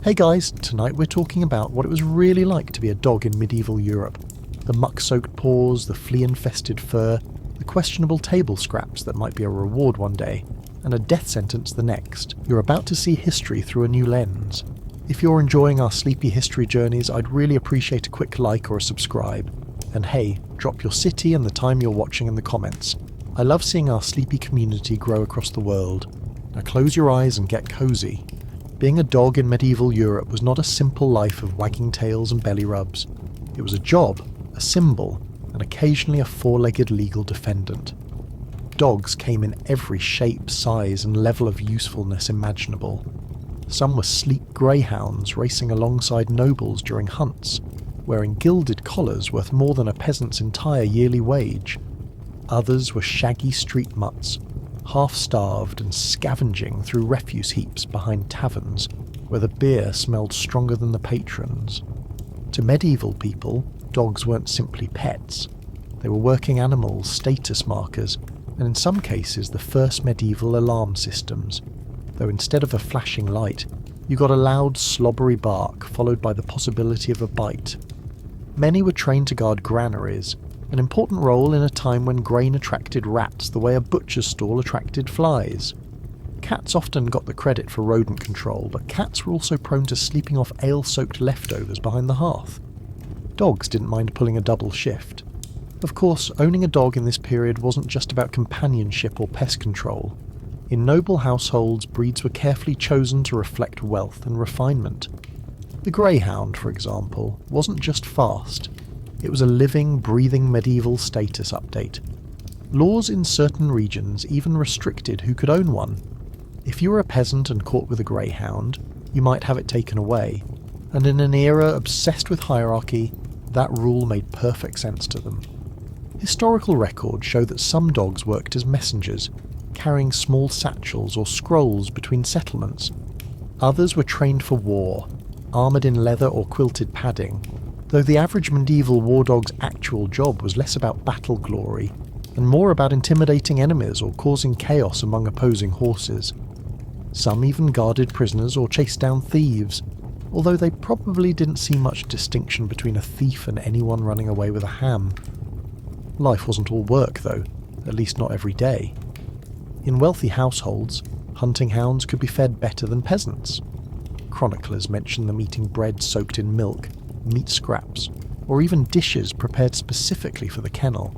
Hey guys, tonight we're talking about what it was really like to be a dog in medieval Europe. The muck-soaked paws, the flea-infested fur, the questionable table scraps that might be a reward one day, and a death sentence the next. You're about to see history through a new lens. If you're enjoying our sleepy history journeys, I'd really appreciate a quick like or a subscribe. And hey, drop your city and the time you're watching in the comments. I love seeing our sleepy community grow across the world. Now close your eyes and get cozy. Being a dog in medieval Europe was not a simple life of wagging tails and belly rubs. It was a job, a symbol, and occasionally a four-legged legal defendant. Dogs came in every shape, size, and level of usefulness imaginable. Some were sleek greyhounds racing alongside nobles during hunts, wearing gilded collars worth more than a peasant's entire yearly wage. Others were shaggy street mutts, half-starved and scavenging through refuse heaps behind taverns where the beer smelled stronger than the patrons. To medieval people, dogs weren't simply pets. They were working animals, status markers, and in some cases the first medieval alarm systems, though instead of a flashing light, you got a loud slobbery bark followed by the possibility of a bite. Many were trained to guard granaries, an important role in a time when grain attracted rats the way a butcher's stall attracted flies. Cats often got the credit for rodent control, but cats were also prone to sleeping off ale-soaked leftovers behind the hearth. Dogs didn't mind pulling a double shift. Of course, owning a dog in this period wasn't just about companionship or pest control. In noble households, breeds were carefully chosen to reflect wealth and refinement. The greyhound, for example, wasn't just fast. It was a living, breathing medieval status update. Laws in certain regions even restricted who could own one. If you were a peasant and caught with a greyhound, you might have it taken away, and in an era obsessed with hierarchy, that rule made perfect sense to them. Historical records show that some dogs worked as messengers, carrying small satchels or scrolls between settlements. Others were trained for war, armoured in leather or quilted padding, though the average medieval war dog's actual job was less about battle glory and more about intimidating enemies or causing chaos among opposing horses. Some even guarded prisoners or chased down thieves, although they probably didn't see much distinction between a thief and anyone running away with a ham. Life wasn't all work though, at least not every day. In wealthy households, hunting hounds could be fed better than peasants. Chroniclers mention them eating bread soaked in milk, meat scraps, or even dishes prepared specifically for the kennel.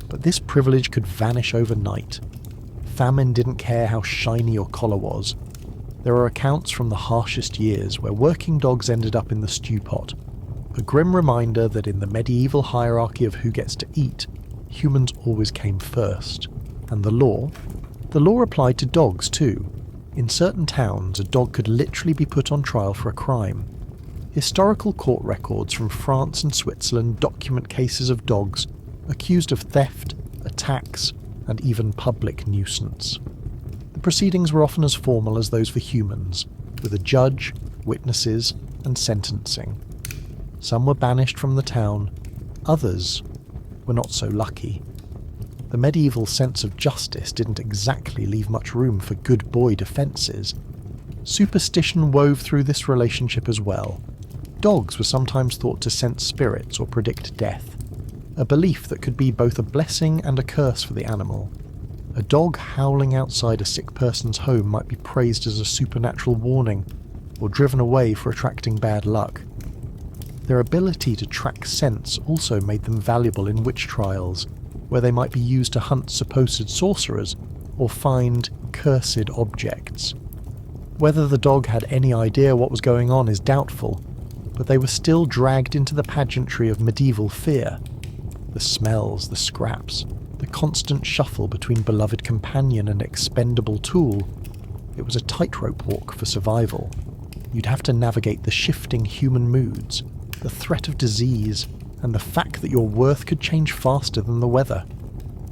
But this privilege could vanish overnight. Famine didn't care how shiny your collar was. There are accounts from the harshest years where working dogs ended up in the stew pot, a grim reminder that in the medieval hierarchy of who gets to eat, humans always came first. And the law applied to dogs too. In certain towns, a dog could literally be put on trial for a crime. Historical court records from France and Switzerland document cases of dogs accused of theft, attacks, and even public nuisance. The proceedings were often as formal as those for humans, with a judge, witnesses, and sentencing. Some were banished from the town, others were not so lucky. The medieval sense of justice didn't exactly leave much room for good boy defences. Superstition wove through this relationship as well. Dogs were sometimes thought to sense spirits or predict death, a belief that could be both a blessing and a curse for the animal. A dog howling outside a sick person's home might be praised as a supernatural warning, or driven away for attracting bad luck. Their ability to track scents also made them valuable in witch trials, where they might be used to hunt supposed sorcerers or find cursed objects. Whether the dog had any idea what was going on is doubtful, but they were still dragged into the pageantry of medieval fear. The smells, the scraps, the constant shuffle between beloved companion and expendable tool. It was a tightrope walk for survival. You'd have to navigate the shifting human moods, the threat of disease, and the fact that your worth could change faster than the weather.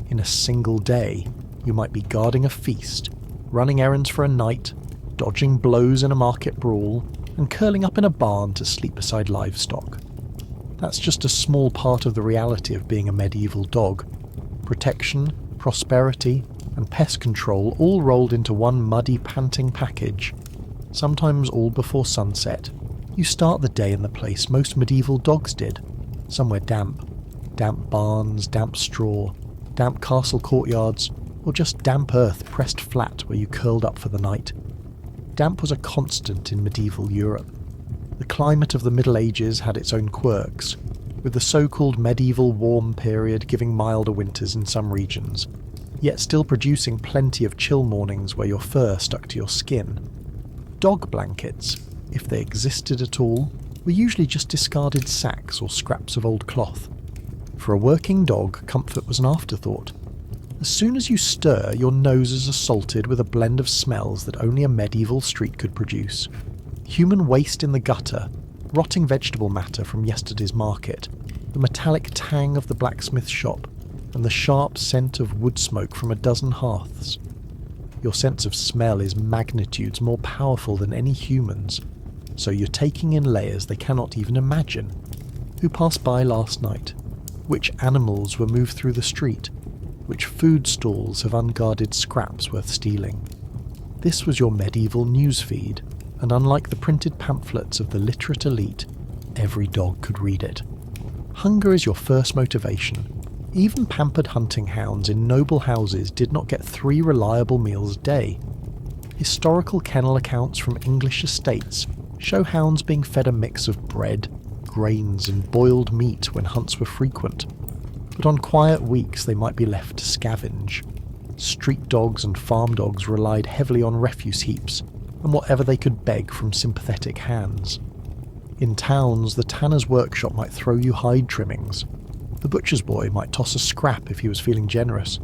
In a single day, you might be guarding a feast, running errands for a knight, dodging blows in a market brawl, and curling up in a barn to sleep beside livestock. That's just a small part of the reality of being a medieval dog. Protection, prosperity, and pest control all rolled into one muddy, panting package. sometimes all before sunset, you start the day in the place most medieval dogs did, somewhere damp. Damp barns, damp straw, damp castle courtyards, or just damp earth pressed flat where you curled up for the night. Damp was a constant in medieval Europe. The climate of the Middle Ages had its own quirks, with the so-called medieval warm period giving milder winters in some regions, yet still producing plenty of chill mornings where your fur stuck to your skin. Dog blankets, if they existed at all, were usually just discarded sacks or scraps of old cloth. For a working dog, comfort was an afterthought. As soon as you stir, your nose is assaulted with a blend of smells that only a medieval street could produce. Human waste in the gutter, rotting vegetable matter from yesterday's market, the metallic tang of the blacksmith shop, and the sharp scent of wood smoke from a dozen hearths. Your sense of smell is magnitudes more powerful than any human's, so you're taking in layers they cannot even imagine. Who passed by last night? Which animals were moved through the street? Which food stalls have unguarded scraps worth stealing? This was your medieval newsfeed, and unlike the printed pamphlets of the literate elite, every dog could read it. Hunger is your first motivation. Even pampered hunting hounds in noble houses did not get 3 reliable meals a day. Historical kennel accounts from English estates show hounds being fed a mix of bread, grains and boiled meat when hunts were frequent, but on quiet weeks they might be left to scavenge. Street dogs and farm dogs relied heavily on refuse heaps and whatever they could beg from sympathetic hands. In towns, the tanner's workshop might throw you hide trimmings. The butcher's boy might toss a scrap if he was feeling generous,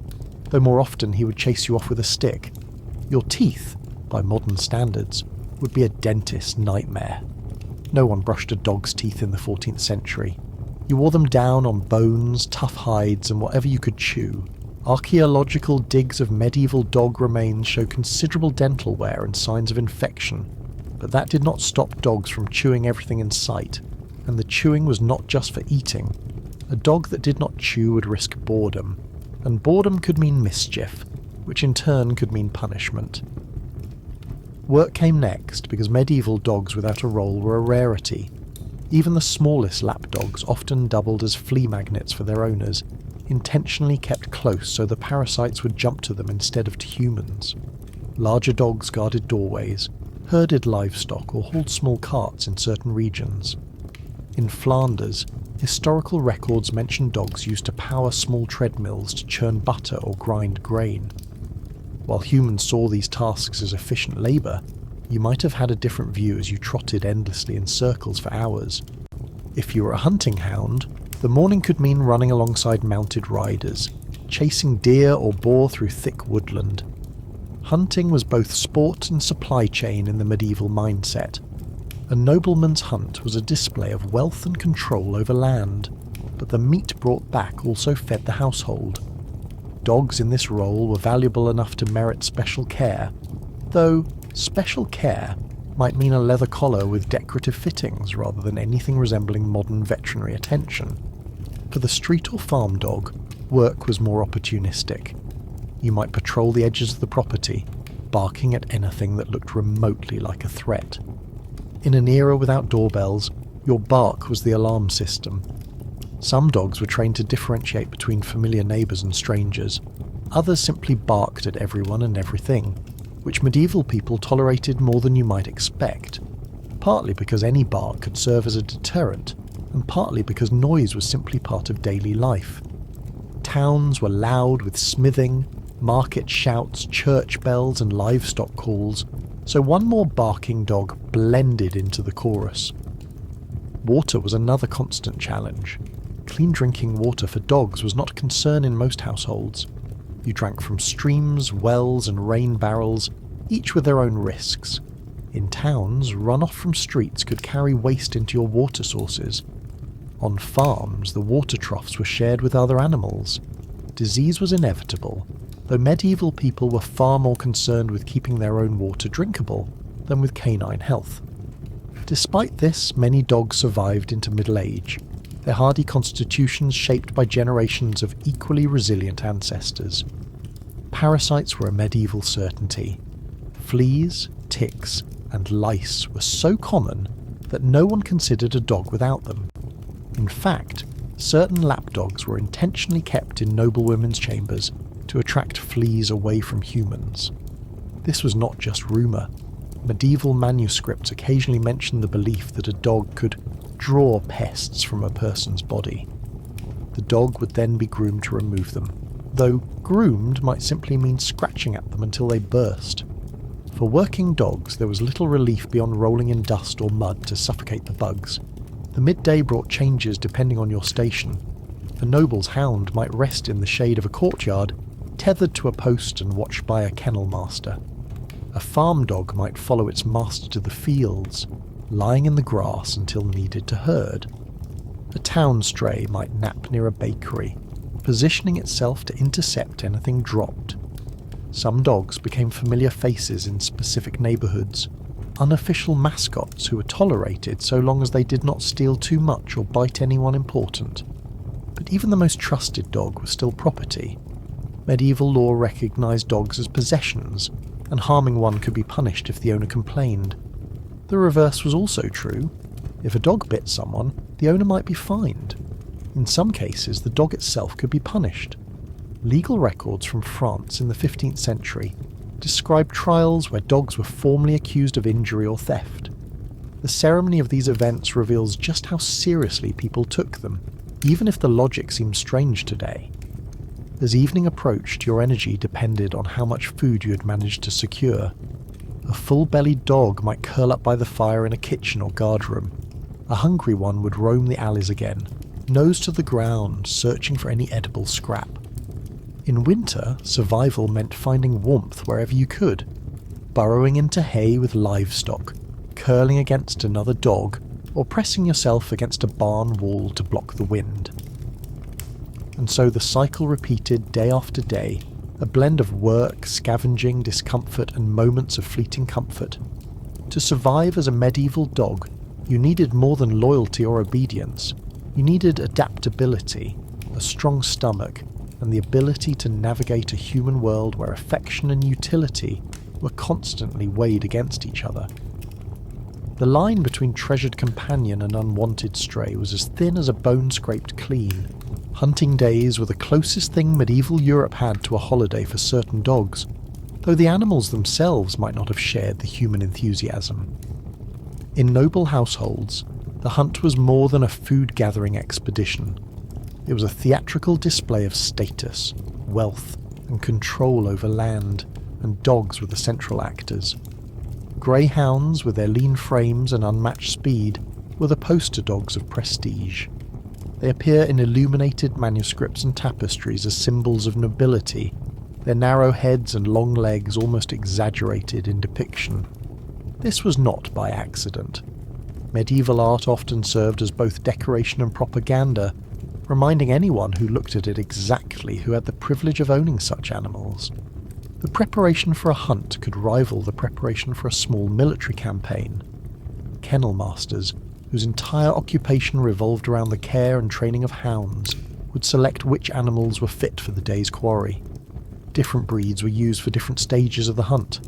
though more often he would chase you off with a stick. Your teeth, by modern standards, would be a dentist's nightmare. No one brushed a dog's teeth in the 14th century. You wore them down on bones, tough hides, and whatever you could chew. Archaeological digs of medieval dog remains show considerable dental wear and signs of infection, but that did not stop dogs from chewing everything in sight, and the chewing was not just for eating. A dog that did not chew would risk boredom, and boredom could mean mischief, which in turn could mean punishment. Work came next because medieval dogs without a role were a rarity. Even the smallest lapdogs often doubled as flea magnets for their owners, intentionally kept close so the parasites would jump to them instead of to humans. Larger dogs guarded doorways, herded livestock or hauled small carts in certain regions. In Flanders, historical records mention dogs used to power small treadmills to churn butter or grind grain. While humans saw these tasks as efficient labour, you might have had a different view as you trotted endlessly in circles for hours. If you were a hunting hound, the morning could mean running alongside mounted riders, chasing deer or boar through thick woodland. Hunting was both sport and supply chain in the medieval mindset. A nobleman's hunt was a display of wealth and control over land, but the meat brought back also fed the household. Dogs in this role were valuable enough to merit special care, though special care might mean a leather collar with decorative fittings rather than anything resembling modern veterinary attention. For the street or farm dog, work was more opportunistic. You might patrol the edges of the property, barking at anything that looked remotely like a threat. In an era without doorbells, your bark was the alarm system. Some dogs were trained to differentiate between familiar neighbours and strangers. Others simply barked at everyone and everything, which medieval people tolerated more than you might expect, partly because any bark could serve as a deterrent, and partly because noise was simply part of daily life. Towns were loud with smithing, market shouts, church bells and livestock calls, so one more barking dog blended into the chorus. Water was another constant challenge. Clean drinking water for dogs was not a concern in most households. You drank from streams, wells and rain barrels, each with their own risks. In towns, runoff from streets could carry waste into your water sources. On farms, the water troughs were shared with other animals. Disease was inevitable, though medieval people were far more concerned with keeping their own water drinkable than with canine health. Despite this, many dogs survived into middle age, their hardy constitutions shaped by generations of equally resilient ancestors. Parasites were a medieval certainty. Fleas, ticks, and lice were so common that no one considered a dog without them. In fact, certain lapdogs were intentionally kept in noblewomen's chambers to attract fleas away from humans. This was not just rumour. Medieval manuscripts occasionally mention the belief that a dog could draw pests from a person's body. The dog would then be groomed to remove them, though groomed might simply mean scratching at them until they burst. For working dogs, there was little relief beyond rolling in dust or mud to suffocate the bugs. The midday brought changes depending on your station. A noble's hound might rest in the shade of a courtyard, tethered to a post and watched by a kennel master. A farm dog might follow its master to the fields, lying in the grass until needed to herd. A town stray might nap near a bakery, positioning itself to intercept anything dropped. Some dogs became familiar faces in specific neighbourhoods, unofficial mascots who were tolerated so long as they did not steal too much or bite anyone important. But even the most trusted dog was still property. Medieval law recognised dogs as possessions, and harming one could be punished if the owner complained. The reverse was also true. If a dog bit someone, the owner might be fined. In some cases, the dog itself could be punished. Legal records from France in the 15th century describe trials where dogs were formally accused of injury or theft. The ceremony of these events reveals just how seriously people took them, even if the logic seems strange today. As evening approached, your energy depended on how much food you had managed to secure. A full-bellied dog might curl up by the fire in a kitchen or guardroom. A hungry one would roam the alleys again, nose to the ground, searching for any edible scrap. In winter, survival meant finding warmth wherever you could, burrowing into hay with livestock, curling against another dog, or pressing yourself against a barn wall to block the wind. And so the cycle repeated day after day, a blend of work, scavenging, discomfort, and moments of fleeting comfort. To survive as a medieval dog, you needed more than loyalty or obedience. You needed adaptability, a strong stomach, and the ability to navigate a human world where affection and utility were constantly weighed against each other. The line between treasured companion and unwanted stray was as thin as a bone scraped clean. Hunting days were the closest thing medieval Europe had to a holiday for certain dogs, though the animals themselves might not have shared the human enthusiasm. In noble households, the hunt was more than a food-gathering expedition. It was a theatrical display of status, wealth, and control over land, and dogs were the central actors. Greyhounds, with their lean frames and unmatched speed, were the poster dogs of prestige. They appear in illuminated manuscripts and tapestries as symbols of nobility, their narrow heads and long legs almost exaggerated in depiction. This was not by accident. Medieval art often served as both decoration and propaganda, reminding anyone who looked at it exactly who had the privilege of owning such animals. The preparation for a hunt could rival the preparation for a small military campaign. Kennel masters, whose entire occupation revolved around the care and training of hounds, would select which animals were fit for the day's quarry. Different breeds were used for different stages of the hunt.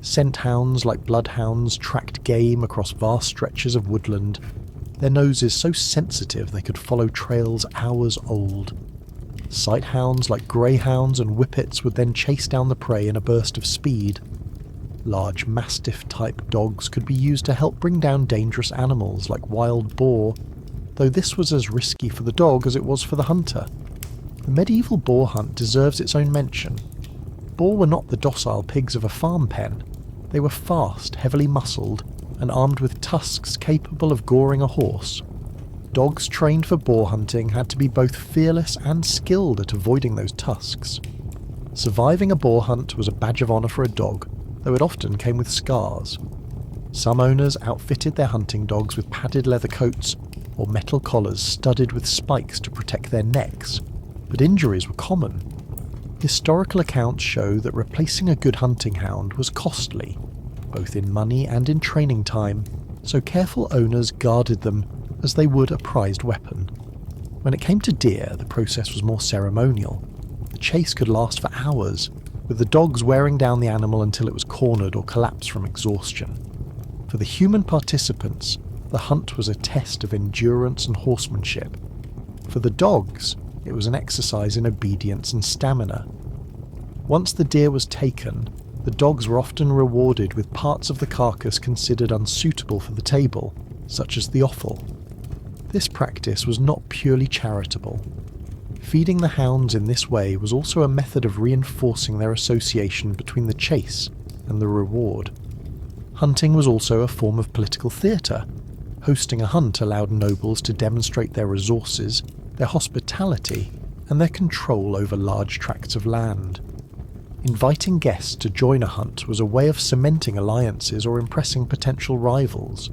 Scent hounds, like bloodhounds, tracked game across vast stretches of woodland, their noses so sensitive they could follow trails hours old. Sight hounds, like greyhounds and whippets, would then chase down the prey in a burst of speed. Large mastiff-type dogs could be used to help bring down dangerous animals like wild boar, though this was as risky for the dog as it was for the hunter. The medieval boar hunt deserves its own mention. Boar were not the docile pigs of a farm pen. They were fast, heavily muscled, and armed with tusks capable of goring a horse. Dogs trained for boar hunting had to be both fearless and skilled at avoiding those tusks. Surviving a boar hunt was a badge of honour for a dog, though it often came with scars. Some owners outfitted their hunting dogs with padded leather coats or metal collars studded with spikes to protect their necks, but injuries were common. Historical accounts show that replacing a good hunting hound was costly, both in money and in training time, so careful owners guarded them as they would a prized weapon. When it came to deer, the process was more ceremonial. The chase could last for hours, with the dogs wearing down the animal until it was cornered or collapsed from exhaustion. For the human participants, the hunt was a test of endurance and horsemanship. For the dogs, it was an exercise in obedience and stamina. Once the deer was taken, the dogs were often rewarded with parts of the carcass considered unsuitable for the table, such as the offal. This practice was not purely charitable. Feeding the hounds in this way was also a method of reinforcing their association between the chase and the reward. Hunting was also a form of political theatre. Hosting a hunt allowed nobles to demonstrate their resources, their hospitality, and their control over large tracts of land. Inviting guests to join a hunt was a way of cementing alliances or impressing potential rivals.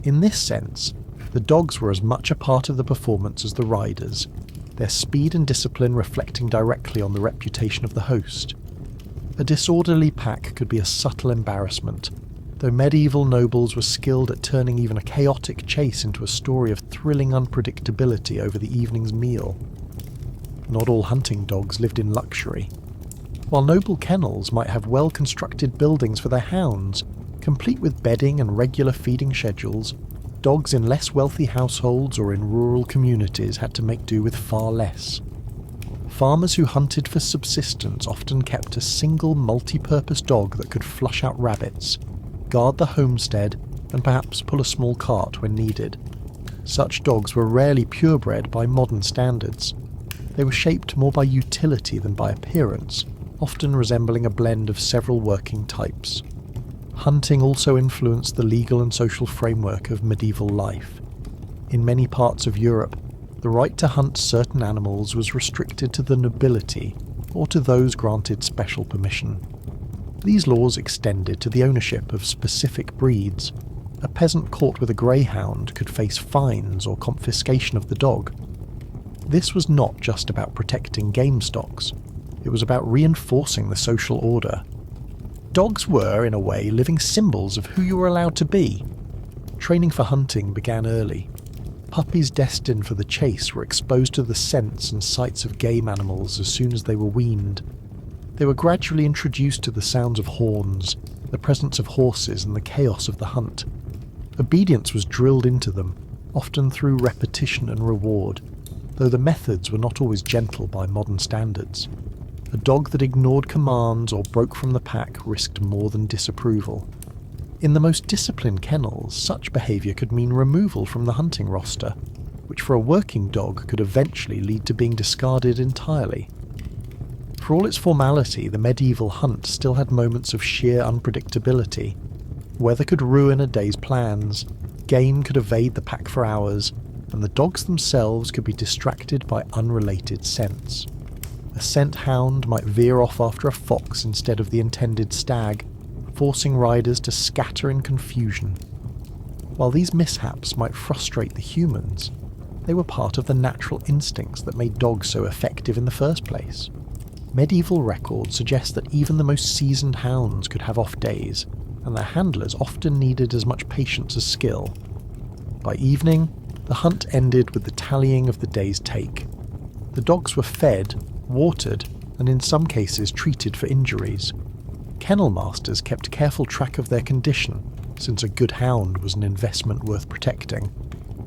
In this sense, the dogs were as much a part of the performance as the riders, their speed and discipline reflecting directly on the reputation of the host. A disorderly pack could be a subtle embarrassment, though medieval nobles were skilled at turning even a chaotic chase into a story of thrilling unpredictability over the evening's meal. Not all hunting dogs lived in luxury. While noble kennels might have well-constructed buildings for their hounds, complete with bedding and regular feeding schedules, dogs in less wealthy households or in rural communities had to make do with far less. Farmers who hunted for subsistence often kept a single multi-purpose dog that could flush out rabbits, guard the homestead, and perhaps pull a small cart when needed. Such dogs were rarely purebred by modern standards. They were shaped more by utility than by appearance, often resembling a blend of several working types. Hunting also influenced the legal and social framework of medieval life. In many parts of Europe, the right to hunt certain animals was restricted to the nobility or to those granted special permission. These laws extended to the ownership of specific breeds. A peasant caught with a greyhound could face fines or confiscation of the dog. This was not just about protecting game stocks. It was about reinforcing the social order. Dogs were, in a way, living symbols of who you were allowed to be. Training for hunting began early. Puppies destined for the chase were exposed to the scents and sights of game animals as soon as they were weaned. They were gradually introduced to the sounds of horns, the presence of horses, and the chaos of the hunt. Obedience was drilled into them, often through repetition and reward, though the methods were not always gentle by modern standards. A dog that ignored commands or broke from the pack risked more than disapproval. In the most disciplined kennels, such behaviour could mean removal from the hunting roster, which for a working dog could eventually lead to being discarded entirely. For all its formality, the medieval hunt still had moments of sheer unpredictability. Weather could ruin a day's plans, game could evade the pack for hours, and the dogs themselves could be distracted by unrelated scents. A scent hound might veer off after a fox instead of the intended stag, forcing riders to scatter in confusion. While these mishaps might frustrate the humans, they were part of the natural instincts that made dogs so effective in the first place. Medieval records suggest that even the most seasoned hounds could have off days, and their handlers often needed as much patience as skill. By evening, the hunt ended with the tallying of the day's take. The dogs were fed, watered, and in some cases treated for injuries. Kennel masters kept careful track of their condition, since a good hound was an investment worth protecting.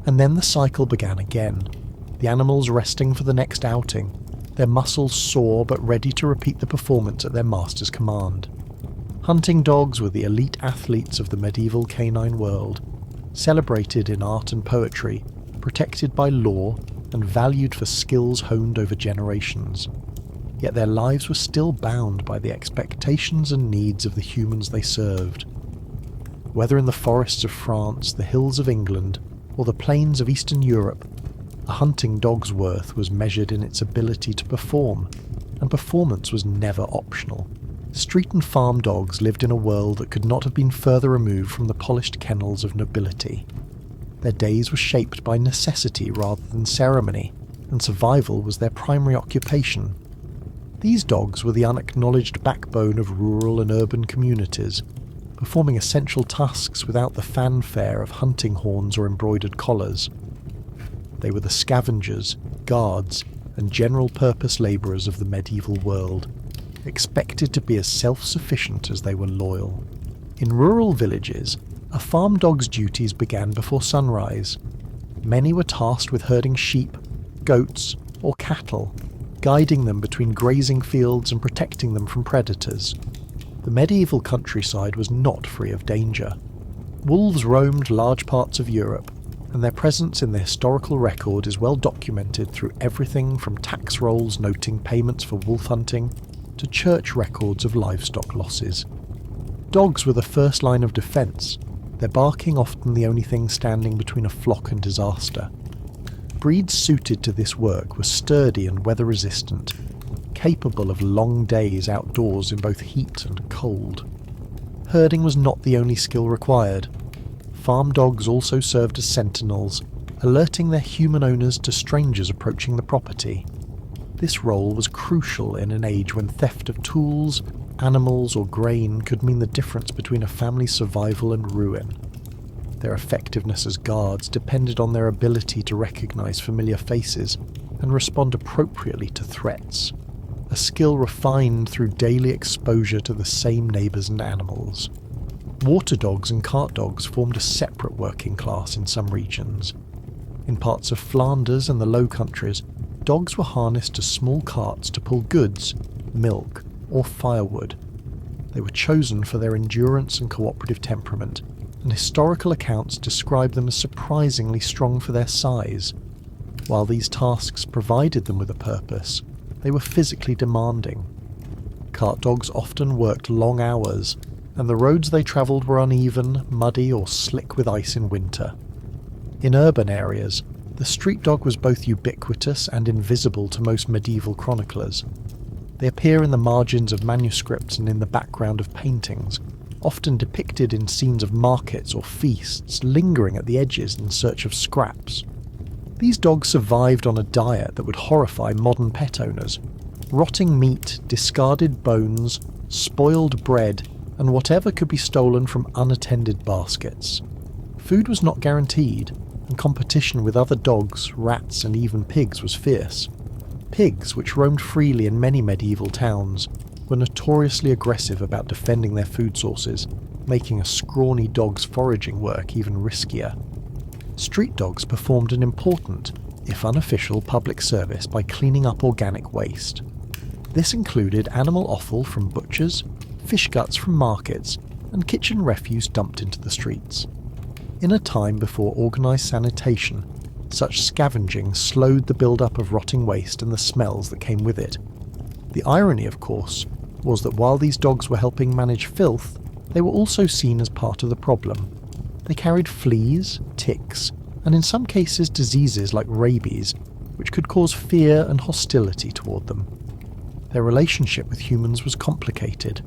And then the cycle began again, the animals resting for the next outing, their muscles sore but ready to repeat the performance at their master's command. Hunting dogs were the elite athletes of the medieval canine world, celebrated in art and poetry, protected by law, and valued for skills honed over generations. Yet their lives were still bound by the expectations and needs of the humans they served. Whether in the forests of France, the hills of England, or the plains of Eastern Europe, a hunting dog's worth was measured in its ability to perform, and performance was never optional. Street and farm dogs lived in a world that could not have been further removed from the polished kennels of nobility. Their days were shaped by necessity rather than ceremony, and survival was their primary occupation. These dogs were the unacknowledged backbone of rural and urban communities, performing essential tasks without the fanfare of hunting horns or embroidered collars. They were the scavengers, guards, and general-purpose labourers of the medieval world, expected to be as self-sufficient as they were loyal. In rural villages, a A farm dog's duties began before sunrise. Many were tasked with herding sheep, goats, or cattle, guiding them between grazing fields and protecting them from predators. The medieval countryside was not free of danger. Wolves roamed large parts of Europe, and their presence in the historical record is well documented through everything from tax rolls noting payments for wolf hunting to church records of livestock losses. Dogs were the first line of defence, their barking often the only thing standing between a flock and disaster. Breeds suited to this work were sturdy and weather-resistant, capable of long days outdoors in both heat and cold. Herding was not the only skill required. Farm dogs also served as sentinels, alerting their human owners to strangers approaching the property. This role was crucial in an age when theft of tools, animals or grain could mean the difference between a family's survival and ruin. Their effectiveness as guards depended on their ability to recognise familiar faces and respond appropriately to threats, a skill refined through daily exposure to the same neighbours and animals. Water dogs and cart dogs formed a separate working class in some regions. In parts of Flanders and the Low Countries, dogs were harnessed to small carts to pull goods, milk, or firewood. They were chosen for their endurance and cooperative temperament, and historical accounts describe them as surprisingly strong for their size. While these tasks provided them with a purpose, they were physically demanding. Cart dogs often worked long hours, and the roads they travelled were uneven, muddy, or slick with ice in winter. In urban areas, the street dog was both ubiquitous and invisible to most medieval chroniclers. They appear in the margins of manuscripts and in the background of paintings, often depicted in scenes of markets or feasts, lingering at the edges in search of scraps. These dogs survived on a diet that would horrify modern pet owners: rotting meat, discarded bones, spoiled bread, and whatever could be stolen from unattended baskets. Food was not guaranteed, and competition with other dogs, rats, and even pigs was fierce. Pigs, which roamed freely in many medieval towns, were notoriously aggressive about defending their food sources, making a scrawny dog's foraging work even riskier. Street dogs performed an important, if unofficial, public service by cleaning up organic waste. This included animal offal from butchers, fish guts from markets, and kitchen refuse dumped into the streets. In a time before organised sanitation, such scavenging slowed the build-up of rotting waste and the smells that came with it. The irony, of course, was that while these dogs were helping manage filth, they were also seen as part of the problem. They carried fleas, ticks, and in some cases diseases like rabies, which could cause fear and hostility toward them. Their relationship with humans was complicated.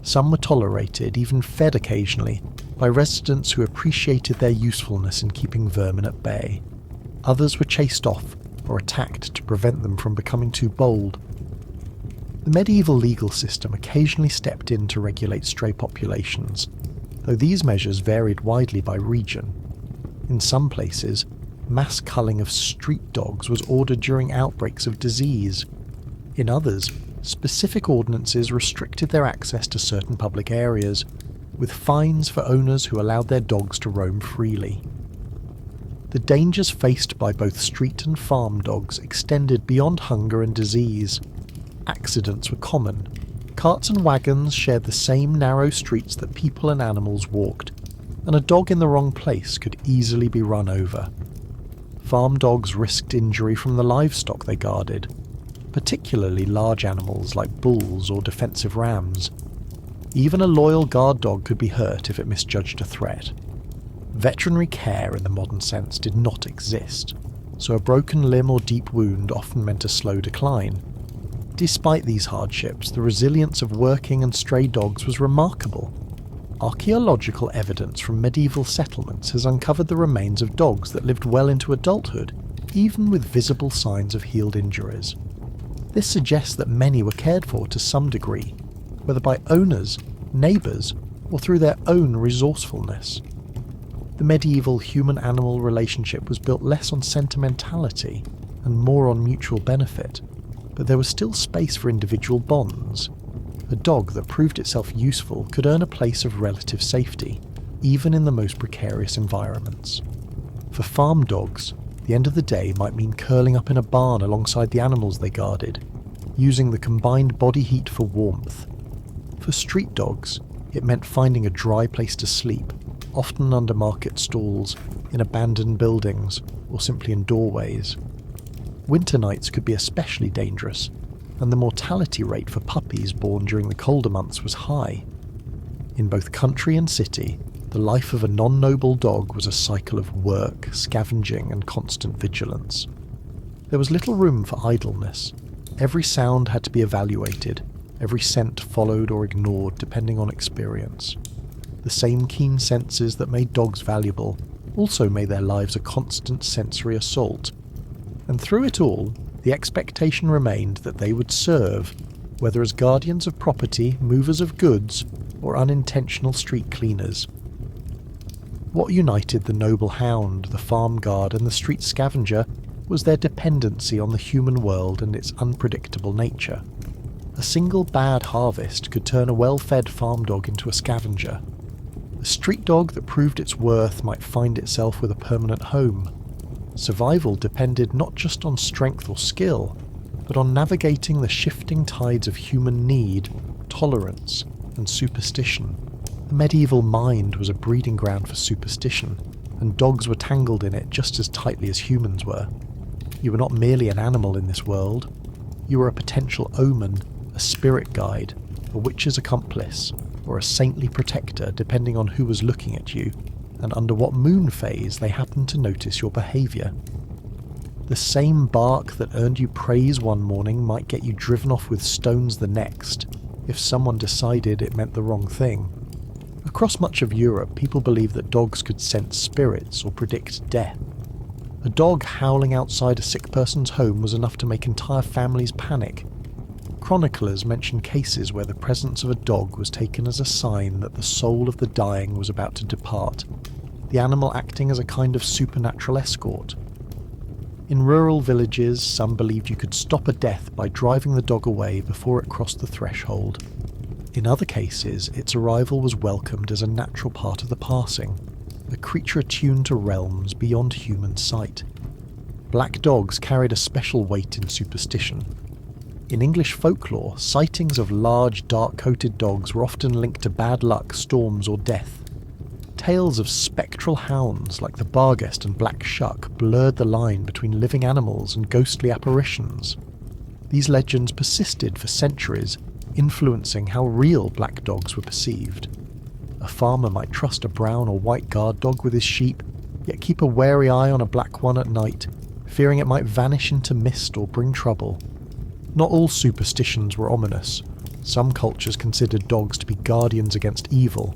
Some were tolerated, even fed occasionally, by residents who appreciated their usefulness in keeping vermin at bay. Others were chased off or attacked to prevent them from becoming too bold. The medieval legal system occasionally stepped in to regulate stray populations, though these measures varied widely by region. In some places, mass culling of street dogs was ordered during outbreaks of disease. In others, specific ordinances restricted their access to certain public areas, with fines for owners who allowed their dogs to roam freely. The dangers faced by both street and farm dogs extended beyond hunger and disease. Accidents were common. Carts and wagons shared the same narrow streets that people and animals walked, and a dog in the wrong place could easily be run over. Farm dogs risked injury from the livestock they guarded, particularly large animals like bulls or defensive rams. Even a loyal guard dog could be hurt if it misjudged a threat. Veterinary care in the modern sense did not exist, so a broken limb or deep wound often meant a slow decline. Despite these hardships, the resilience of working and stray dogs was remarkable. Archaeological evidence from medieval settlements has uncovered the remains of dogs that lived well into adulthood, even with visible signs of healed injuries. This suggests that many were cared for to some degree, whether by owners, neighbours, or through their own resourcefulness. The medieval human-animal relationship was built less on sentimentality and more on mutual benefit, but there was still space for individual bonds. A dog that proved itself useful could earn a place of relative safety, even in the most precarious environments. For farm dogs, the end of the day might mean curling up in a barn alongside the animals they guarded, using the combined body heat for warmth. For street dogs, it meant finding a dry place to sleep, often under market stalls, in abandoned buildings, or simply in doorways. Winter nights could be especially dangerous, and the mortality rate for puppies born during the colder months was high. In both country and city, the life of a non-noble dog was a cycle of work, scavenging, and constant vigilance. There was little room for idleness. Every sound had to be evaluated, every scent followed or ignored depending on experience. The same keen senses that made dogs valuable also made their lives a constant sensory assault. And through it all, the expectation remained that they would serve, whether as guardians of property, movers of goods, or unintentional street cleaners. What united the noble hound, the farm guard, and the street scavenger was their dependency on the human world and its unpredictable nature. A single bad harvest could turn a well-fed farm dog into a scavenger. A street dog that proved its worth might find itself with a permanent home. Survival depended not just on strength or skill, but on navigating the shifting tides of human need, tolerance, and superstition. The medieval mind was a breeding ground for superstition, and dogs were tangled in it just as tightly as humans were. You were not merely an animal in this world. You were a potential omen, a spirit guide, a witch's accomplice, or a saintly protector depending on who was looking at you, and under what moon phase they happened to notice your behaviour. The same bark that earned you praise one morning might get you driven off with stones the next, if someone decided it meant the wrong thing. Across much of Europe, people believed that dogs could sense spirits or predict death. A dog howling outside a sick person's home was enough to make entire families panic. Chroniclers mention cases where the presence of a dog was taken as a sign that the soul of the dying was about to depart, the animal acting as a kind of supernatural escort. In rural villages, some believed you could stop a death by driving the dog away before it crossed the threshold. In other cases, its arrival was welcomed as a natural part of the passing, a creature attuned to realms beyond human sight. Black dogs carried a special weight in superstition. In English folklore, sightings of large, dark-coated dogs were often linked to bad luck, storms, or death. Tales of spectral hounds like the Barghest and Black Shuck blurred the line between living animals and ghostly apparitions. These legends persisted for centuries, influencing how real black dogs were perceived. A farmer might trust a brown or white guard dog with his sheep, yet keep a wary eye on a black one at night, fearing it might vanish into mist or bring trouble. Not all superstitions were ominous. Some cultures considered dogs to be guardians against evil.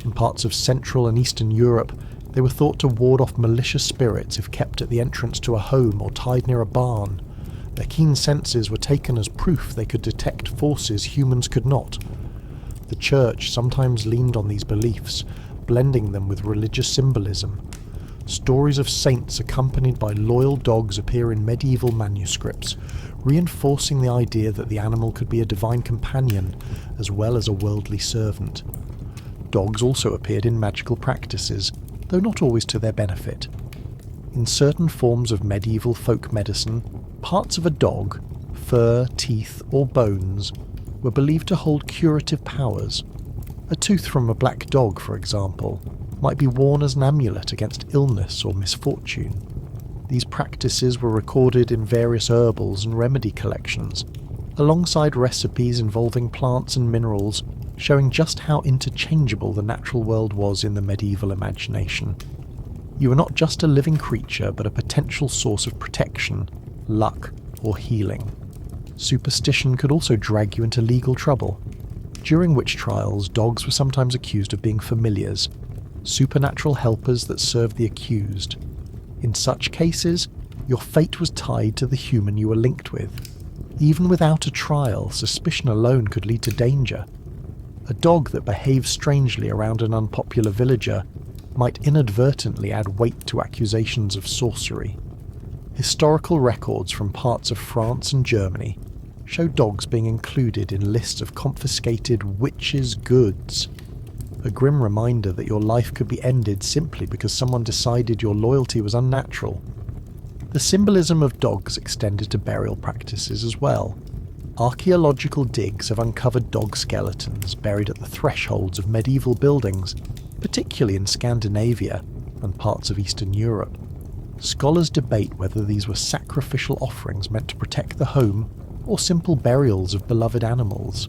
In parts of Central and Eastern Europe, they were thought to ward off malicious spirits if kept at the entrance to a home or tied near a barn. Their keen senses were taken as proof they could detect forces humans could not. The church sometimes leaned on these beliefs, blending them with religious symbolism. Stories of saints accompanied by loyal dogs appear in medieval manuscripts, reinforcing the idea that the animal could be a divine companion as well as a worldly servant. Dogs also appeared in magical practices, though not always to their benefit. In certain forms of medieval folk medicine, parts of a dog, fur, teeth, or bones, were believed to hold curative powers. A tooth from a black dog, for example, might be worn as an amulet against illness or misfortune. These practices were recorded in various herbals and remedy collections, alongside recipes involving plants and minerals, showing just how interchangeable the natural world was in the medieval imagination. You were not just a living creature, but a potential source of protection, luck, or healing. Superstition could also drag you into legal trouble. During witch trials, dogs were sometimes accused of being familiars, supernatural helpers that served the accused. In such cases, your fate was tied to the human you were linked with. Even without a trial, suspicion alone could lead to danger. A dog that behaved strangely around an unpopular villager might inadvertently add weight to accusations of sorcery. Historical records from parts of France and Germany show dogs being included in lists of confiscated witches' goods. a grim reminder that your life could be ended simply because someone decided your loyalty was unnatural. The symbolism of dogs extended to burial practices as well. Archaeological digs have uncovered dog skeletons buried at the thresholds of medieval buildings, particularly in Scandinavia and parts of Eastern Europe. Scholars debate whether these were sacrificial offerings meant to protect the home or simple burials of beloved animals.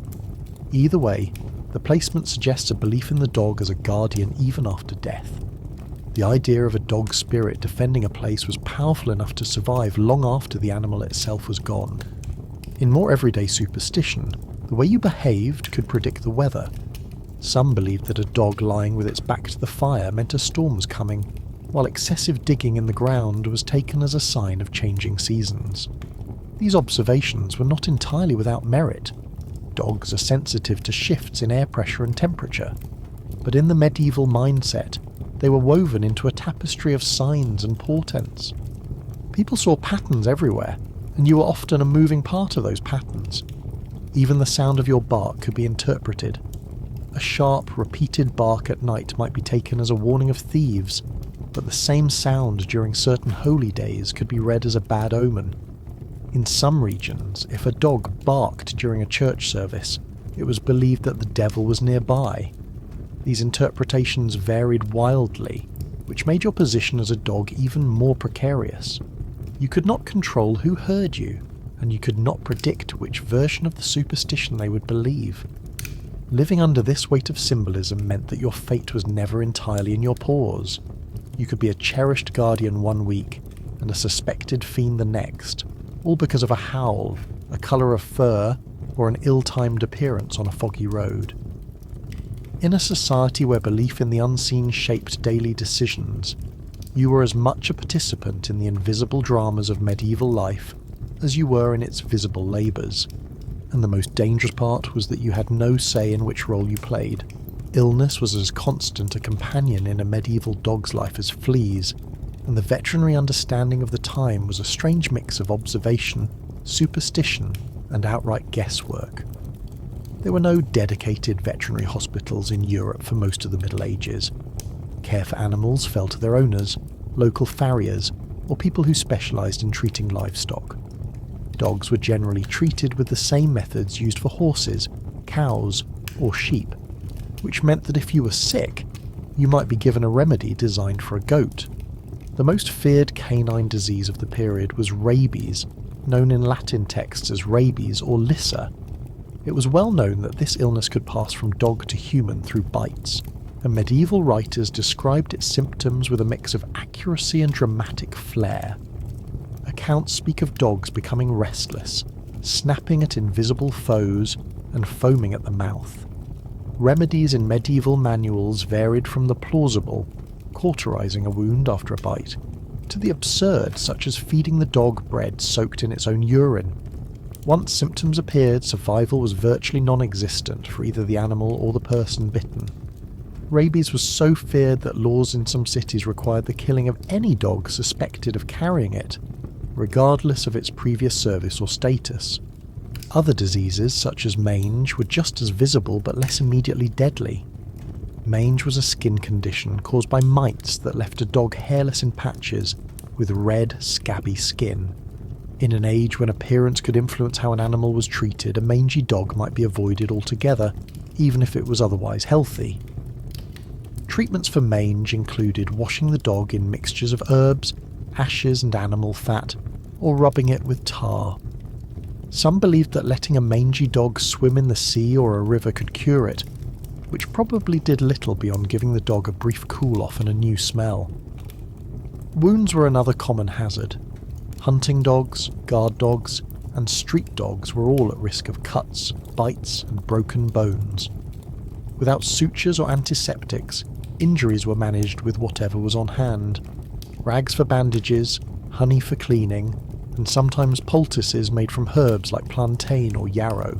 Either way, the placement suggests a belief in the dog as a guardian even after death. The idea of a dog spirit defending a place was powerful enough to survive long after the animal itself was gone. In more everyday superstition, the way you behaved could predict the weather. Some believed that a dog lying with its back to the fire meant a storm was coming, while excessive digging in the ground was taken as a sign of changing seasons. These observations were not entirely without merit. Dogs are sensitive to shifts in air pressure and temperature, but in the medieval mindset, they were woven into a tapestry of signs and portents. People saw patterns everywhere, and you were often a moving part of those patterns. Even the sound of your bark could be interpreted. A sharp, repeated bark at night might be taken as a warning of thieves, but the same sound during certain holy days could be read as a bad omen. In some regions, if a dog barked during a church service, it was believed that the devil was nearby. These interpretations varied wildly, which made your position as a dog even more precarious. You could not control who heard you, and you could not predict which version of the superstition they would believe. Living under this weight of symbolism meant that your fate was never entirely in your paws. You could be a cherished guardian one week, and a suspected fiend the next, all because of a howl, a colour of fur, or an ill-timed appearance on a foggy road. In a society where belief in the unseen shaped daily decisions, you were as much a participant in the invisible dramas of medieval life as you were in its visible labours. And the most dangerous part was that you had no say in which role you played. Illness was as constant a companion in a medieval dog's life as fleas, and the veterinary understanding of the time was a strange mix of observation, superstition, and outright guesswork. There were no dedicated veterinary hospitals in Europe for most of the Middle Ages. Care for animals fell to their owners, local farriers, or people who specialised in treating livestock. Dogs were generally treated with the same methods used for horses, cows, or sheep, which meant that if you were sick, you might be given a remedy designed for a goat. The most feared canine disease of the period was rabies, known in Latin texts as rabies or lissa. It was well known that this illness could pass from dog to human through bites, and medieval writers described its symptoms with a mix of accuracy and dramatic flair. Accounts speak of dogs becoming restless, snapping at invisible foes, and foaming at the mouth. Remedies in medieval manuals varied from the plausible, cauterizing a wound after a bite, to the absurd, such as feeding the dog bread soaked in its own urine. Once symptoms appeared, survival was virtually non-existent for either the animal or the person bitten. Rabies was so feared that laws in some cities required the killing of any dog suspected of carrying it, regardless of its previous service or status. Other diseases, such as mange, were just as visible but less immediately deadly. Mange was a skin condition caused by mites that left a dog hairless in patches, with red, scabby skin. In an age when appearance could influence how an animal was treated, a mangy dog might be avoided altogether, even if it was otherwise healthy. Treatments for mange included washing the dog in mixtures of herbs, ashes and animal fat, or rubbing it with tar. Some believed that letting a mangy dog swim in the sea or a river could cure it, which probably did little beyond giving the dog a brief cool-off and a new smell. Wounds were another common hazard. Hunting dogs, guard dogs, and street dogs were all at risk of cuts, bites, and broken bones. Without sutures or antiseptics, injuries were managed with whatever was on hand. Rags for bandages, honey for cleaning, and sometimes poultices made from herbs like plantain or yarrow.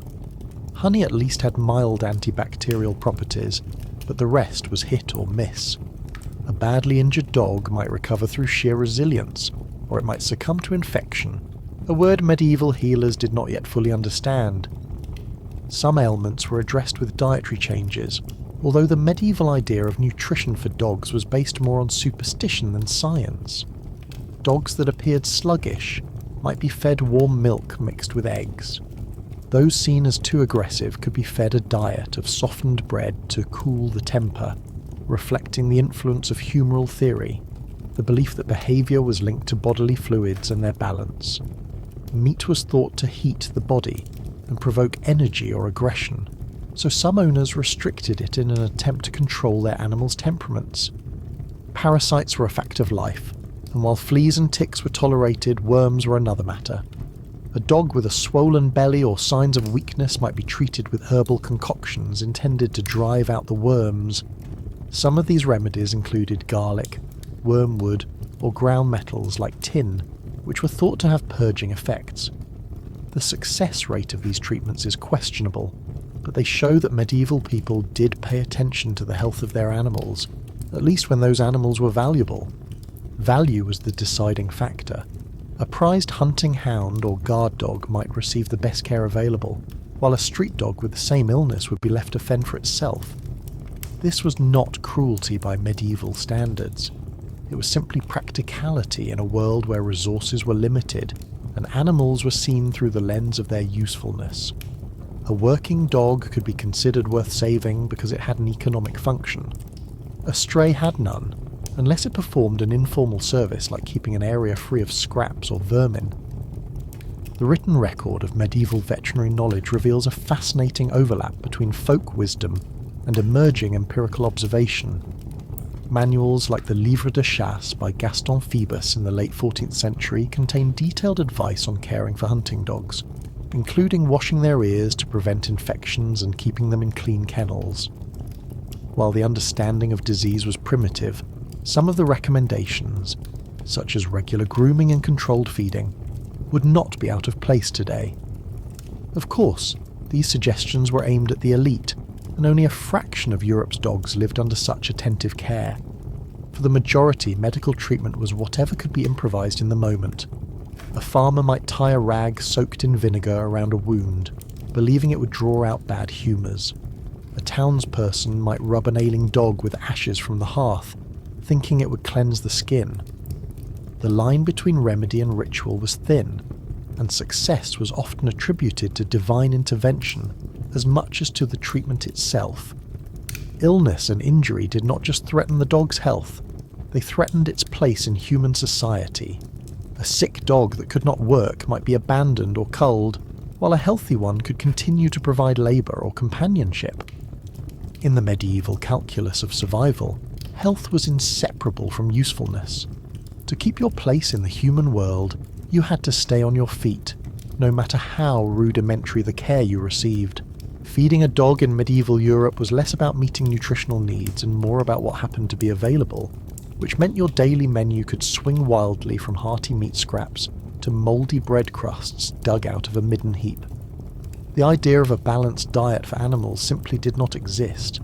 Honey at least had mild antibacterial properties, but the rest was hit or miss. A badly injured dog might recover through sheer resilience, or it might succumb to infection, a word medieval healers did not yet fully understand. Some ailments were addressed with dietary changes, although the medieval idea of nutrition for dogs was based more on superstition than science. Dogs that appeared sluggish might be fed warm milk mixed with eggs. Those seen as too aggressive could be fed a diet of softened bread to cool the temper, reflecting the influence of humoral theory, the belief that behaviour was linked to bodily fluids and their balance. Meat was thought to heat the body and provoke energy or aggression, so some owners restricted it in an attempt to control their animals' temperaments. Parasites were a fact of life, and while fleas and ticks were tolerated, worms were another matter. A dog with a swollen belly or signs of weakness might be treated with herbal concoctions intended to drive out the worms. Some of these remedies included garlic, wormwood, or ground metals like tin, which were thought to have purging effects. The success rate of these treatments is questionable, but they show that medieval people did pay attention to the health of their animals, at least when those animals were valuable. Value was the deciding factor. A prized hunting hound or guard dog might receive the best care available, while a street dog with the same illness would be left to fend for itself. This was not cruelty by medieval standards. It was simply practicality in a world where resources were limited, and animals were seen through the lens of their usefulness. A working dog could be considered worth saving because it had an economic function. A stray had none, unless it performed an informal service like keeping an area free of scraps or vermin. The written record of medieval veterinary knowledge reveals a fascinating overlap between folk wisdom and emerging empirical observation. Manuals like the Livre de Chasse by Gaston Phoebus in the late 14th century contain detailed advice on caring for hunting dogs, including washing their ears to prevent infections and keeping them in clean kennels. While the understanding of disease was primitive, some of the recommendations, such as regular grooming and controlled feeding, would not be out of place today. Of course, these suggestions were aimed at the elite, and only a fraction of Europe's dogs lived under such attentive care. For the majority, medical treatment was whatever could be improvised in the moment. A farmer might tie a rag soaked in vinegar around a wound, believing it would draw out bad humours. A townsperson might rub an ailing dog with ashes from the hearth, thinking it would cleanse the skin. The line between remedy and ritual was thin, and success was often attributed to divine intervention as much as to the treatment itself. Illness and injury did not just threaten the dog's health, they threatened its place in human society. A sick dog that could not work might be abandoned or culled, while a healthy one could continue to provide labour or companionship. In the medieval calculus of survival, health was inseparable from usefulness. To keep your place in the human world, you had to stay on your feet, no matter how rudimentary the care you received. Feeding a dog in medieval Europe was less about meeting nutritional needs and more about what happened to be available, which meant your daily menu could swing wildly from hearty meat scraps to mouldy bread crusts dug out of a midden heap. The idea of a balanced diet for animals simply did not exist.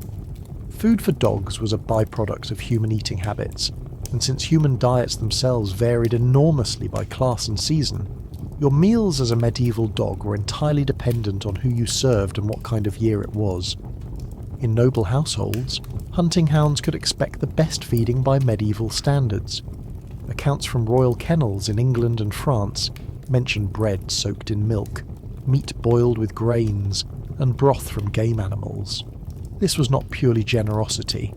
Food for dogs was a byproduct of human eating habits, and since human diets themselves varied enormously by class and season, your meals as a medieval dog were entirely dependent on who you served and what kind of year it was. In noble households, hunting hounds could expect the best feeding by medieval standards. Accounts from royal kennels in England and France mention bread soaked in milk, meat boiled with grains, and broth from game animals. This was not purely generosity.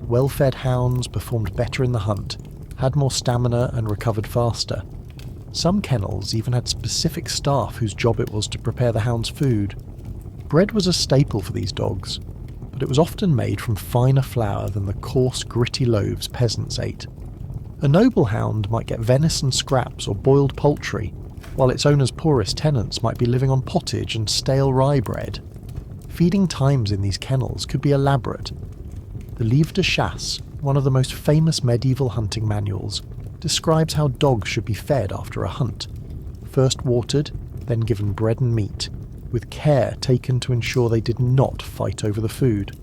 Well-fed hounds performed better in the hunt, had more stamina and recovered faster. Some kennels even had specific staff whose job it was to prepare the hound's food. Bread was a staple for these dogs, but it was often made from finer flour than the coarse, gritty loaves peasants ate. A noble hound might get venison scraps or boiled poultry, while its owner's poorest tenants might be living on pottage and stale rye bread. Feeding times in these kennels could be elaborate. The Livre de Chasse, one of the most famous medieval hunting manuals, describes how dogs should be fed after a hunt. First watered, then given bread and meat, with care taken to ensure they did not fight over the food.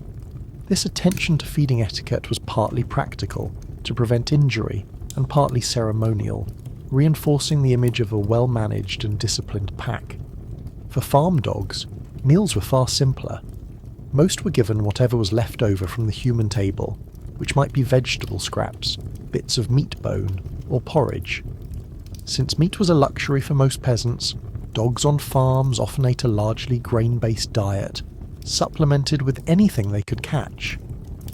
This attention to feeding etiquette was partly practical, to prevent injury, and partly ceremonial, reinforcing the image of a well-managed and disciplined pack. For farm dogs, meals were far simpler. Most were given whatever was left over from the human table, which might be vegetable scraps, bits of meat bone, or porridge. Since meat was a luxury for most peasants, dogs on farms often ate a largely grain-based diet, supplemented with anything they could catch.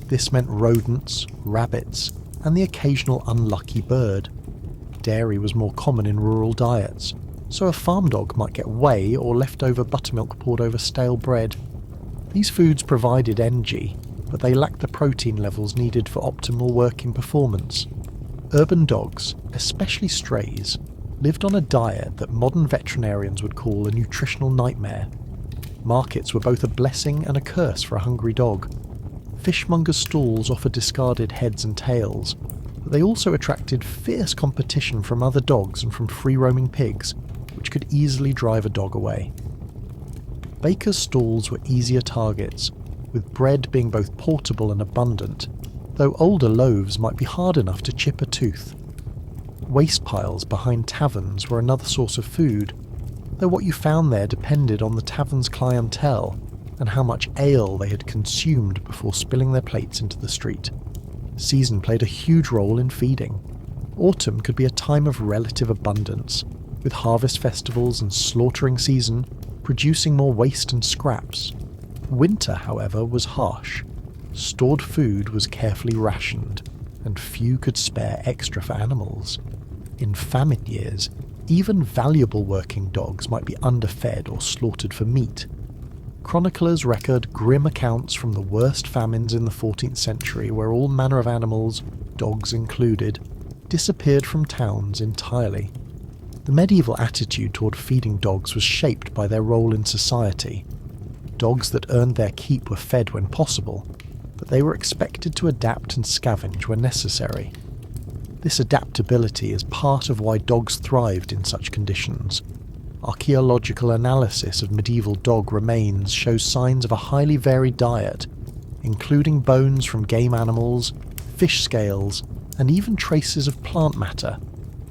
This meant rodents, rabbits, and the occasional unlucky bird. Dairy was more common in rural diets, so a farm dog might get whey or leftover buttermilk poured over stale bread. These foods provided energy, but they lacked the protein levels needed for optimal working performance. Urban dogs, especially strays, lived on a diet that modern veterinarians would call a nutritional nightmare. Markets were both a blessing and a curse for a hungry dog. Fishmongers' stalls offered discarded heads and tails, but they also attracted fierce competition from other dogs and from free-roaming pigs, which could easily drive a dog away. Bakers' stalls were easier targets, with bread being both portable and abundant, though older loaves might be hard enough to chip a tooth. Waste piles behind taverns were another source of food, though what you found there depended on the tavern's clientele and how much ale they had consumed before spilling their plates into the street. Season played a huge role in feeding. Autumn could be a time of relative abundance, with harvest festivals and slaughtering season producing more waste and scraps. Winter, however, was harsh. Stored food was carefully rationed, and few could spare extra for animals. In famine years, even valuable working dogs might be underfed or slaughtered for meat. Chroniclers record grim accounts from the worst famines in the 14th century where all manner of animals, dogs included, disappeared from towns entirely. The medieval attitude toward feeding dogs was shaped by their role in society. Dogs that earned their keep were fed when possible, but they were expected to adapt and scavenge when necessary. This adaptability is part of why dogs thrived in such conditions. Archaeological analysis of medieval dog remains shows signs of a highly varied diet, including bones from game animals, fish scales, and even traces of plant matter,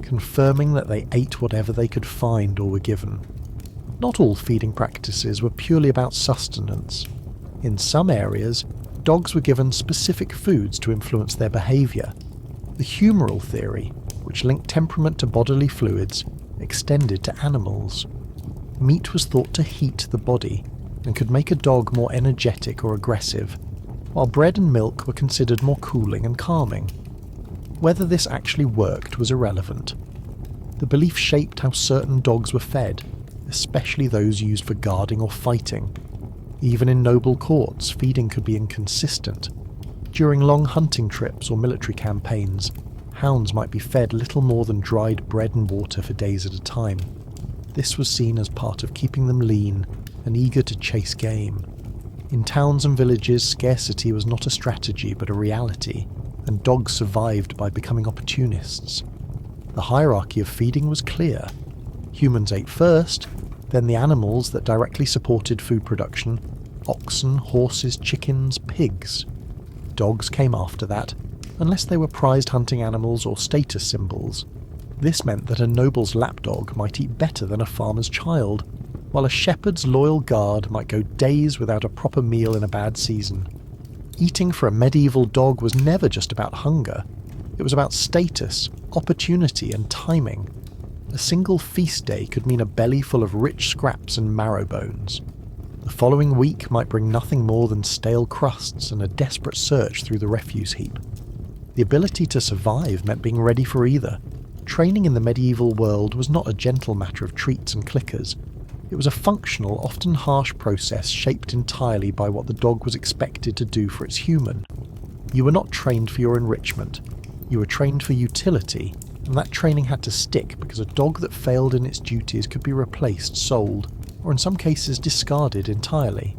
confirming that they ate whatever they could find or were given. Not all feeding practices were purely about sustenance. In some areas, dogs were given specific foods to influence their behaviour. The humoral theory, which linked temperament to bodily fluids, extended to animals. Meat was thought to heat the body and could make a dog more energetic or aggressive, while bread and milk were considered more cooling and calming. Whether this actually worked was irrelevant. The belief shaped how certain dogs were fed, especially those used for guarding or fighting. Even in noble courts, feeding could be inconsistent. During long hunting trips or military campaigns, hounds might be fed little more than dried bread and water for days at a time. This was seen as part of keeping them lean and eager to chase game. In towns and villages, scarcity was not a strategy but a reality, and dogs survived by becoming opportunists. The hierarchy of feeding was clear. Humans ate first, then the animals that directly supported food production: oxen, horses, chickens, pigs. Dogs came after that, unless they were prized hunting animals or status symbols. This meant that a noble's lapdog might eat better than a farmer's child, while a shepherd's loyal guard might go days without a proper meal in a bad season. Eating for a medieval dog was never just about hunger. It was about status, opportunity, and timing. A single feast day could mean a belly full of rich scraps and marrow bones. The following week might bring nothing more than stale crusts and a desperate search through the refuse heap. The ability to survive meant being ready for either. Training in the medieval world was not a gentle matter of treats and clickers. It was a functional, often harsh process shaped entirely by what the dog was expected to do for its human. You were not trained for your enrichment. You were trained for utility, and that training had to stick because a dog that failed in its duties could be replaced, sold, or in some cases discarded entirely.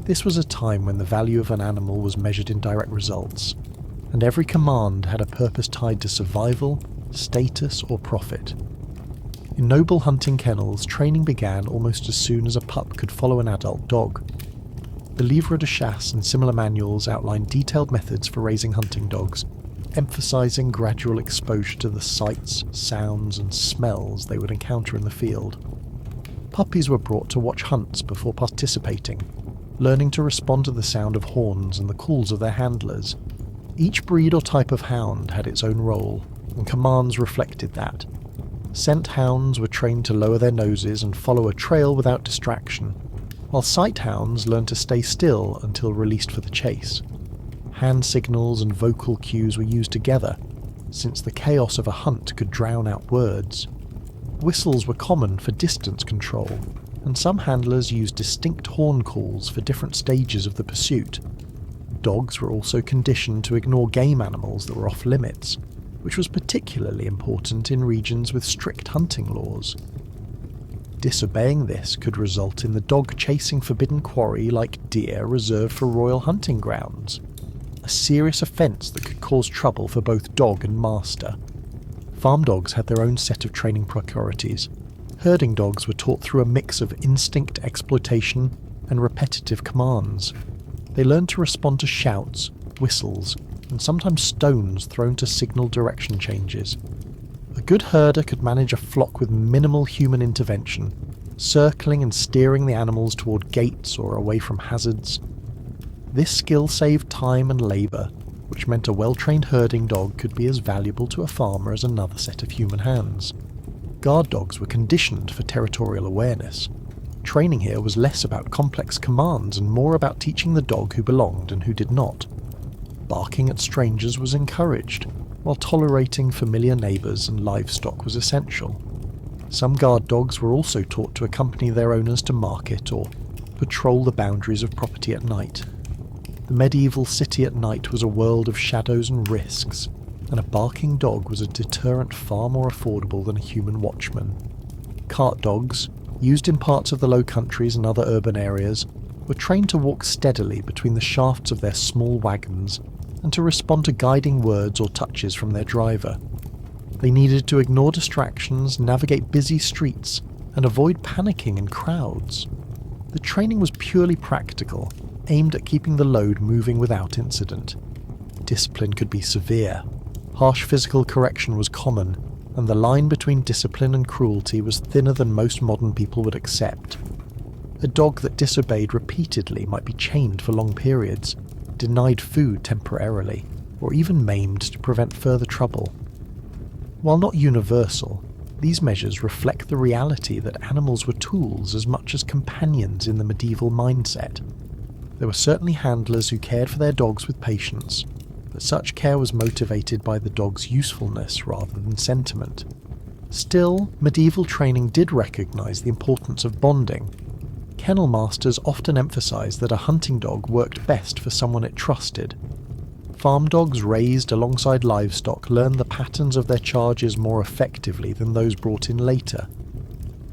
This was a time when the value of an animal was measured in direct results, and every command had a purpose tied to survival, status, or profit. In noble hunting kennels, training began almost as soon as a pup could follow an adult dog. The Livre de Chasse and similar manuals outline detailed methods for raising hunting dogs, emphasizing gradual exposure to the sights, sounds, and smells they would encounter in the field. Puppies were brought to watch hunts before participating. learning to respond to the sound of horns and the calls of their handlers. Each breed or type of hound had its own role, and commands reflected that. Scent hounds were trained to lower their noses and follow a trail without distraction, while sight hounds learned to stay still until released for the chase. Hand signals and vocal cues were used together, since the chaos of a hunt could drown out words. Whistles were common for distance control, and some handlers used distinct horn calls for different stages of the pursuit. Dogs were also conditioned to ignore game animals that were off limits, which was particularly important in regions with strict hunting laws. Disobeying this could result in the dog chasing forbidden quarry like deer reserved for royal hunting grounds, a serious offence that could cause trouble for both dog and master. Farm dogs had their own set of training priorities. Herding dogs were taught through a mix of instinct exploitation and repetitive commands. They learned to respond to shouts, whistles, and sometimes stones thrown to signal direction changes. A good herder could manage a flock with minimal human intervention, circling and steering the animals toward gates or away from hazards. This skill saved time and labour, which meant a well-trained herding dog could be as valuable to a farmer as another set of human hands. Guard dogs were conditioned for territorial awareness. Training here was less about complex commands and more about teaching the dog who belonged and who did not. Barking at strangers was encouraged, while tolerating familiar neighbours and livestock was essential. Some guard dogs were also taught to accompany their owners to market or patrol the boundaries of property at night. The medieval city at night was a world of shadows and risks, and a barking dog was a deterrent far more affordable than a human watchman. Cart dogs, used in parts of the Low Countries and other urban areas, were trained to walk steadily between the shafts of their small wagons and to respond to guiding words or touches from their driver. They needed to ignore distractions, navigate busy streets, and avoid panicking in crowds. The training was purely practical, aimed at keeping the load moving without incident. Discipline could be severe. Harsh physical correction was common, and the line between discipline and cruelty was thinner than most modern people would accept. A dog that disobeyed repeatedly might be chained for long periods, denied food temporarily, or even maimed to prevent further trouble. While not universal, these measures reflect the reality that animals were tools as much as companions in the medieval mindset. There were certainly handlers who cared for their dogs with patience, but such care was motivated by the dog's usefulness rather than sentiment. Still, medieval training did recognise the importance of bonding. Kennel masters often emphasised that a hunting dog worked best for someone it trusted. Farm dogs raised alongside livestock learned the patterns of their charges more effectively than those brought in later.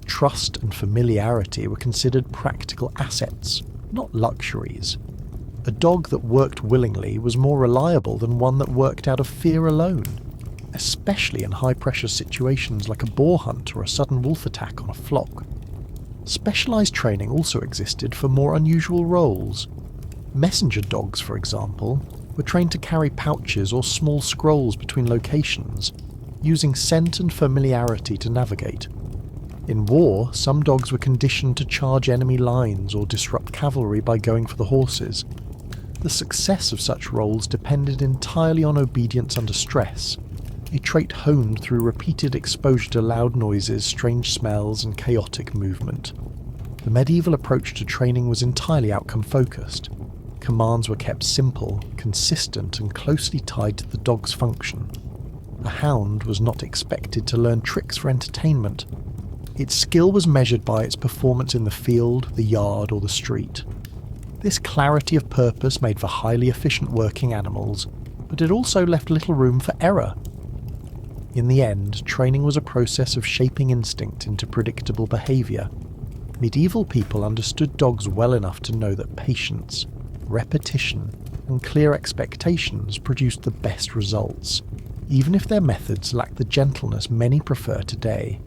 Trust and familiarity were considered practical assets, not luxuries. A dog that worked willingly was more reliable than one that worked out of fear alone, especially in high-pressure situations like a boar hunt or a sudden wolf attack on a flock. Specialised training also existed for more unusual roles. Messenger dogs, for example, were trained to carry pouches or small scrolls between locations, using scent and familiarity to navigate. In war, some dogs were conditioned to charge enemy lines or disrupt cavalry by going for the horses. The success of such roles depended entirely on obedience under stress, a trait honed through repeated exposure to loud noises, strange smells, and chaotic movement. The medieval approach to training was entirely outcome-focused. Commands were kept simple, consistent, and closely tied to the dog's function. A hound was not expected to learn tricks for entertainment. Its skill was measured by its performance in the field, the yard, or the street. This clarity of purpose made for highly efficient working animals, but it also left little room for error. In the end, training was a process of shaping instinct into predictable behaviour. Medieval people understood dogs well enough to know that patience, repetition, and clear expectations produced the best results, even if their methods lacked the gentleness many prefer today.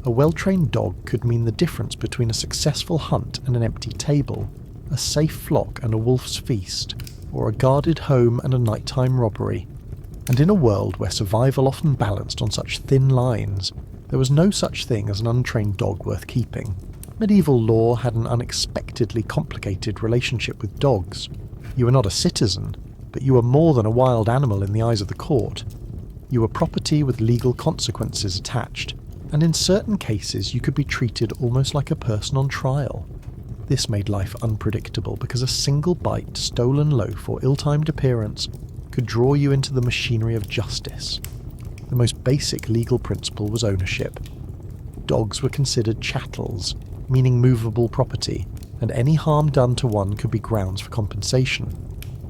A well-trained dog could mean the difference between a successful hunt and an empty table, a safe flock and a wolf's feast, or a guarded home and a nighttime robbery. And in a world where survival often balanced on such thin lines, there was no such thing as an untrained dog worth keeping. Medieval law had an unexpectedly complicated relationship with dogs. You were not a citizen, but you were more than a wild animal in the eyes of the court. You were property with legal consequences attached, and in certain cases you could be treated almost like a person on trial. This made life unpredictable because a single bite, stolen loaf, or ill-timed appearance could draw you into the machinery of justice. The most basic legal principle was ownership. Dogs were considered chattels, meaning movable property, and any harm done to one could be grounds for compensation,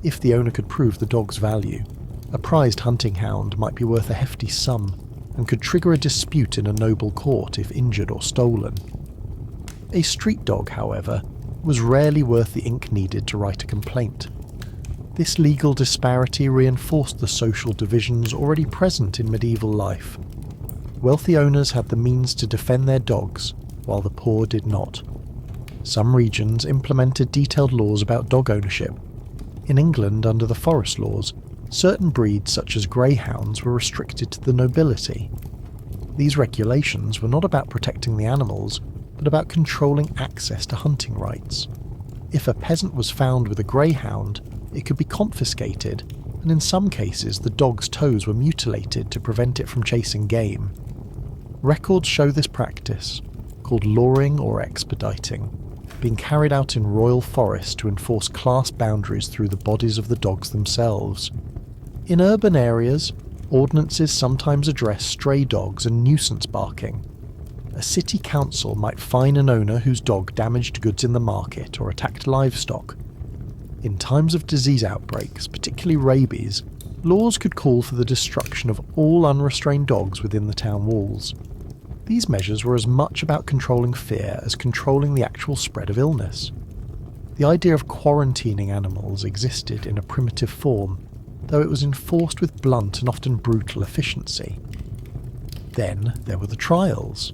if the owner could prove the dog's value. A prized hunting hound might be worth a hefty sum, and could trigger a dispute in a noble court if injured or stolen. A street dog, however, was rarely worth the ink needed to write a complaint. This legal disparity reinforced the social divisions already present in medieval life. Wealthy owners had the means to defend their dogs, while the poor did not. Some regions implemented detailed laws about dog ownership. In England, under the forest laws, certain breeds such as greyhounds were restricted to the nobility. These regulations were not about protecting the animals, but about controlling access to hunting rights. If a peasant was found with a greyhound, it could be confiscated, and in some cases the dog's toes were mutilated to prevent it from chasing game. Records show this practice, called lawing or expediting, being carried out in royal forests to enforce class boundaries through the bodies of the dogs themselves. In urban areas, ordinances sometimes address stray dogs and nuisance barking. A city council might fine an owner whose dog damaged goods in the market or attacked livestock. In times of disease outbreaks, particularly rabies, laws could call for the destruction of all unrestrained dogs within the town walls. These measures were as much about controlling fear as controlling the actual spread of illness. The idea of quarantining animals existed in a primitive form, though it was enforced with blunt and often brutal efficiency. Then there were the trials.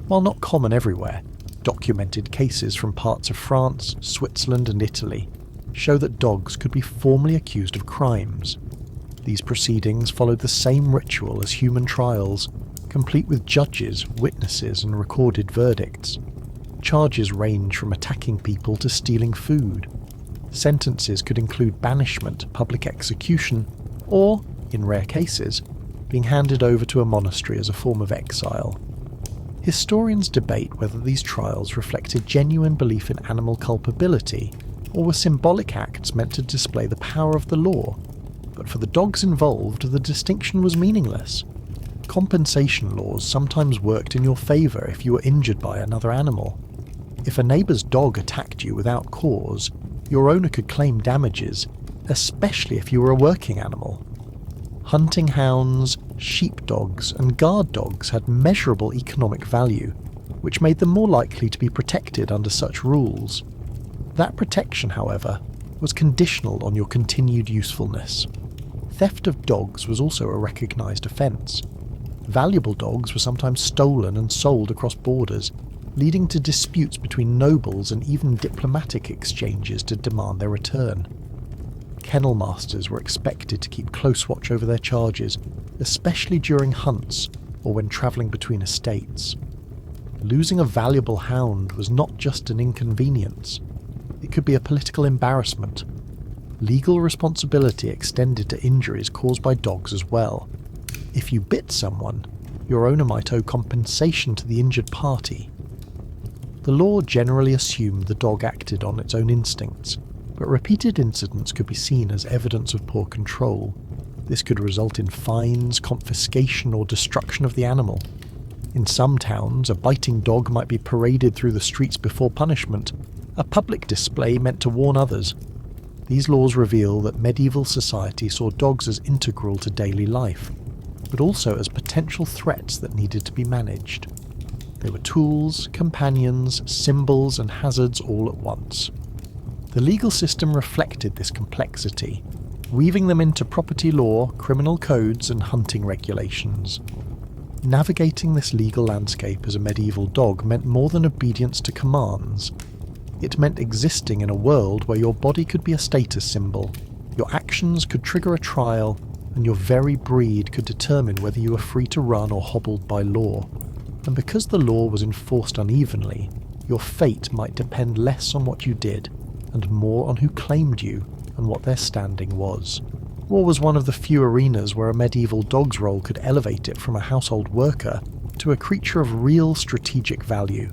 While not common everywhere, documented cases from parts of France, Switzerland and Italy show that dogs could be formally accused of crimes. These proceedings followed the same ritual as human trials, complete with judges, witnesses and recorded verdicts. Charges range from attacking people to stealing food. Sentences could include banishment, public execution, or, in rare cases, being handed over to a monastery as a form of exile. Historians debate whether these trials reflected genuine belief in animal culpability or were symbolic acts meant to display the power of the law, but for the dogs involved the distinction was meaningless. Compensation laws sometimes worked in your favour if you were injured by another animal. If a neighbour's dog attacked you without cause, your owner could claim damages, especially if you were a working animal. Hunting hounds, sheepdogs and guard dogs had measurable economic value, which made them more likely to be protected under such rules. That protection, however, was conditional on your continued usefulness. Theft of dogs was also a recognised offence. Valuable dogs were sometimes stolen and sold across borders, leading to disputes between nobles and even diplomatic exchanges to demand their return. Kennel masters were expected to keep close watch over their charges, especially during hunts or when travelling between estates. Losing a valuable hound was not just an inconvenience. It could be a political embarrassment. Legal responsibility extended to injuries caused by dogs as well. If you bit someone, your owner might owe compensation to the injured party. The law generally assumed the dog acted on its own instincts, but repeated incidents could be seen as evidence of poor control. This could result in fines, confiscation, or destruction of the animal. In some towns, a biting dog might be paraded through the streets before punishment, a public display meant to warn others. These laws reveal that medieval society saw dogs as integral to daily life, but also as potential threats that needed to be managed. They were tools, companions, symbols, and hazards all at once. The legal system reflected this complexity, weaving them into property law, criminal codes, and hunting regulations. Navigating this legal landscape as a medieval dog meant more than obedience to commands. It meant existing in a world where your body could be a status symbol, your actions could trigger a trial, and your very breed could determine whether you were free to run or hobbled by law. And because the law was enforced unevenly, your fate might depend less on what you did and more on who claimed you and what their standing was. War was one of the few arenas where a medieval dog's role could elevate it from a household worker to a creature of real strategic value.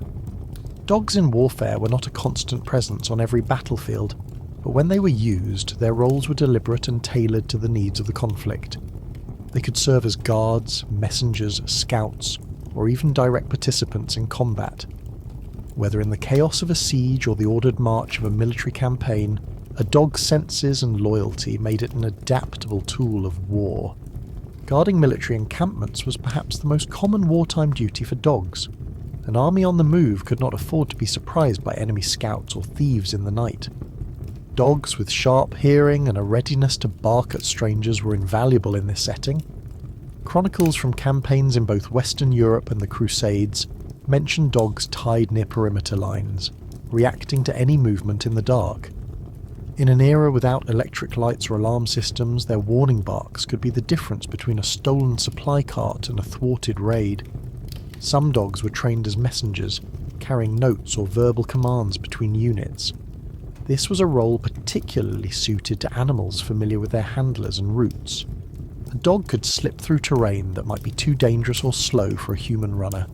Dogs in warfare were not a constant presence on every battlefield, but when they were used, their roles were deliberate and tailored to the needs of the conflict. They could serve as guards, messengers, scouts, or even direct participants in combat. Whether in the chaos of a siege or the ordered march of a military campaign, a dog's senses and loyalty made it an adaptable tool of war. Guarding military encampments was perhaps the most common wartime duty for dogs. An army on the move could not afford to be surprised by enemy scouts or thieves in the night. Dogs with sharp hearing and a readiness to bark at strangers were invaluable in this setting. Chronicles from campaigns in both Western Europe and the Crusades mention dogs tied near perimeter lines, reacting to any movement in the dark. In an era without electric lights or alarm systems, their warning barks could be the difference between a stolen supply cart and a thwarted raid. Some dogs were trained as messengers, carrying notes or verbal commands between units. This was a role particularly suited to animals familiar with their handlers and routes. A dog could slip through terrain that might be too dangerous or slow for a human runner.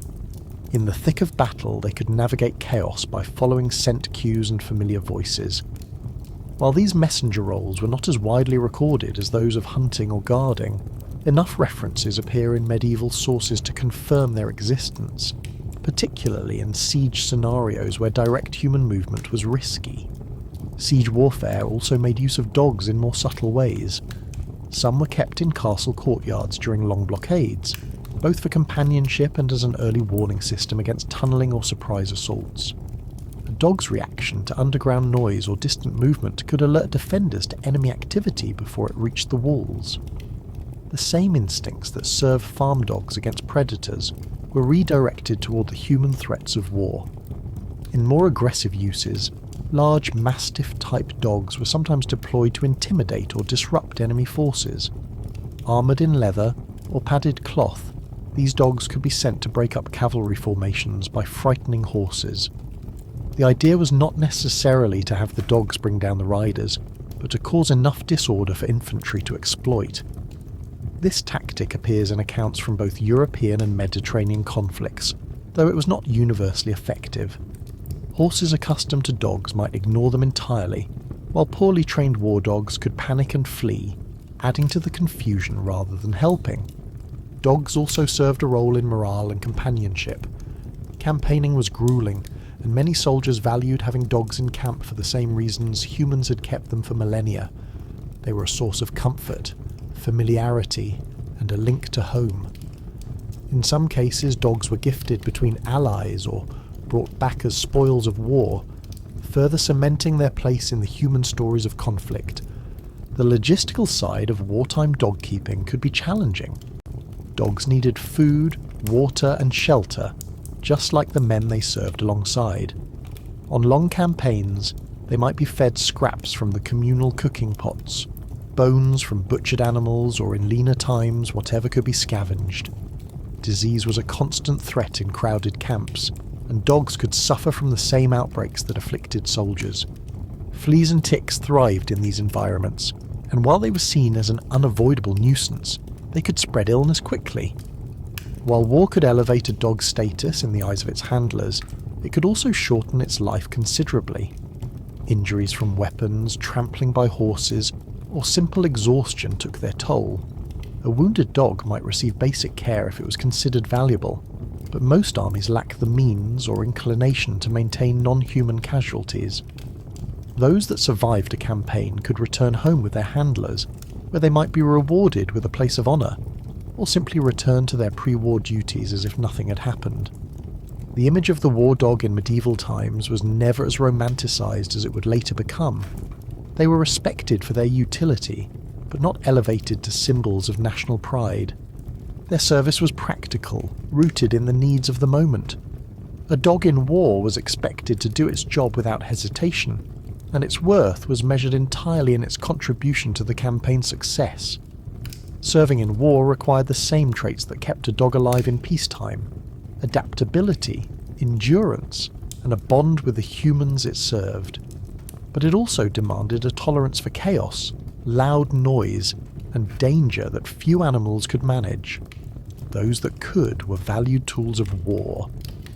In the thick of battle, they could navigate chaos by following scent cues and familiar voices. While these messenger roles were not as widely recorded as those of hunting or guarding, enough references appear in medieval sources to confirm their existence, particularly in siege scenarios where direct human movement was risky. Siege warfare also made use of dogs in more subtle ways. Some were kept in castle courtyards during long blockades, both for companionship and as an early warning system against tunnelling or surprise assaults. A dog's reaction to underground noise or distant movement could alert defenders to enemy activity before it reached the walls. The same instincts that serve farm dogs against predators were redirected toward the human threats of war. In more aggressive uses, large mastiff-type dogs were sometimes deployed to intimidate or disrupt enemy forces. Armoured in leather or padded cloth, these dogs could be sent to break up cavalry formations by frightening horses. The idea was not necessarily to have the dogs bring down the riders, but to cause enough disorder for infantry to exploit. This tactic appears in accounts from both European and Mediterranean conflicts, though it was not universally effective. Horses accustomed to dogs might ignore them entirely, while poorly trained war dogs could panic and flee, adding to the confusion rather than helping. Dogs also served a role in morale and companionship. Campaigning was grueling, and many soldiers valued having dogs in camp for the same reasons humans had kept them for millennia. They were a source of comfort, familiarity, and a link to home. In some cases, dogs were gifted between allies or brought back as spoils of war, further cementing their place in the human stories of conflict. The logistical side of wartime dog keeping could be challenging. Dogs needed food, water, and shelter, just like the men they served alongside. On long campaigns, they might be fed scraps from the communal cooking pots, bones from butchered animals, or in leaner times, whatever could be scavenged. Disease was a constant threat in crowded camps, and dogs could suffer from the same outbreaks that afflicted soldiers. Fleas and ticks thrived in these environments, and while they were seen as an unavoidable nuisance, they could spread illness quickly. While war could elevate a dog's status in the eyes of its handlers, it could also shorten its life considerably. Injuries from weapons, trampling by horses, or simple exhaustion took their toll. A wounded dog might receive basic care if it was considered valuable, but most armies lack the means or inclination to maintain non-human casualties. Those that survived a campaign could return home with their handlers, where they might be rewarded with a place of honour, or simply return to their pre-war duties as if nothing had happened. The image of the war dog in medieval times was never as romanticised as it would later become. They were respected for their utility, but not elevated to symbols of national pride. Their service was practical, rooted in the needs of the moment. A dog in war was expected to do its job without hesitation, and its worth was measured entirely in its contribution to the campaign's success. Serving in war required the same traits that kept a dog alive in peacetime: adaptability, endurance, and a bond with the humans it served. But it also demanded a tolerance for chaos, loud noise, and danger that few animals could manage. Those that could were valued tools of war,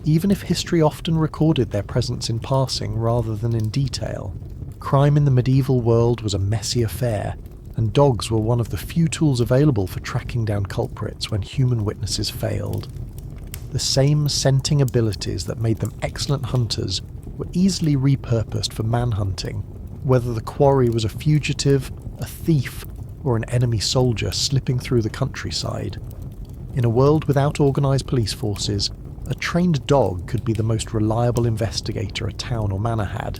even if history often recorded their presence in passing rather than in detail. Crime in the medieval world was a messy affair, and dogs were one of the few tools available for tracking down culprits when human witnesses failed. The same scenting abilities that made them excellent hunters were easily repurposed for manhunting, whether the quarry was a fugitive, a thief, or an enemy soldier slipping through the countryside. In a world without organised police forces, a trained dog could be the most reliable investigator a town or manor had.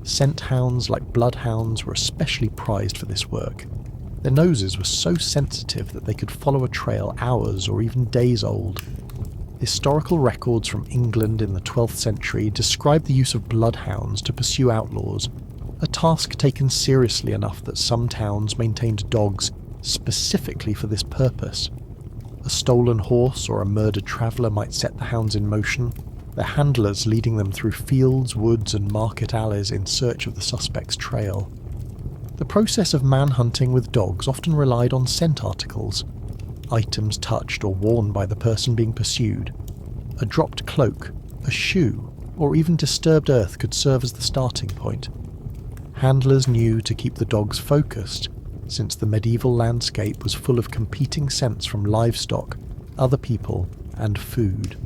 Scent hounds like bloodhounds were especially prized for this work. Their noses were so sensitive that they could follow a trail hours or even days old. Historical records from England in the 12th century describe the use of bloodhounds to pursue outlaws, a task taken seriously enough that some towns maintained dogs specifically for this purpose. A stolen horse or a murdered traveller might set the hounds in motion, their handlers leading them through fields, woods and market alleys in search of the suspect's trail. The process of manhunting with dogs often relied on scent articles, items touched or worn by the person being pursued. A dropped cloak, a shoe, or even disturbed earth could serve as the starting point. Handlers knew to keep the dogs focused, since the medieval landscape was full of competing scents from livestock, other people, and food.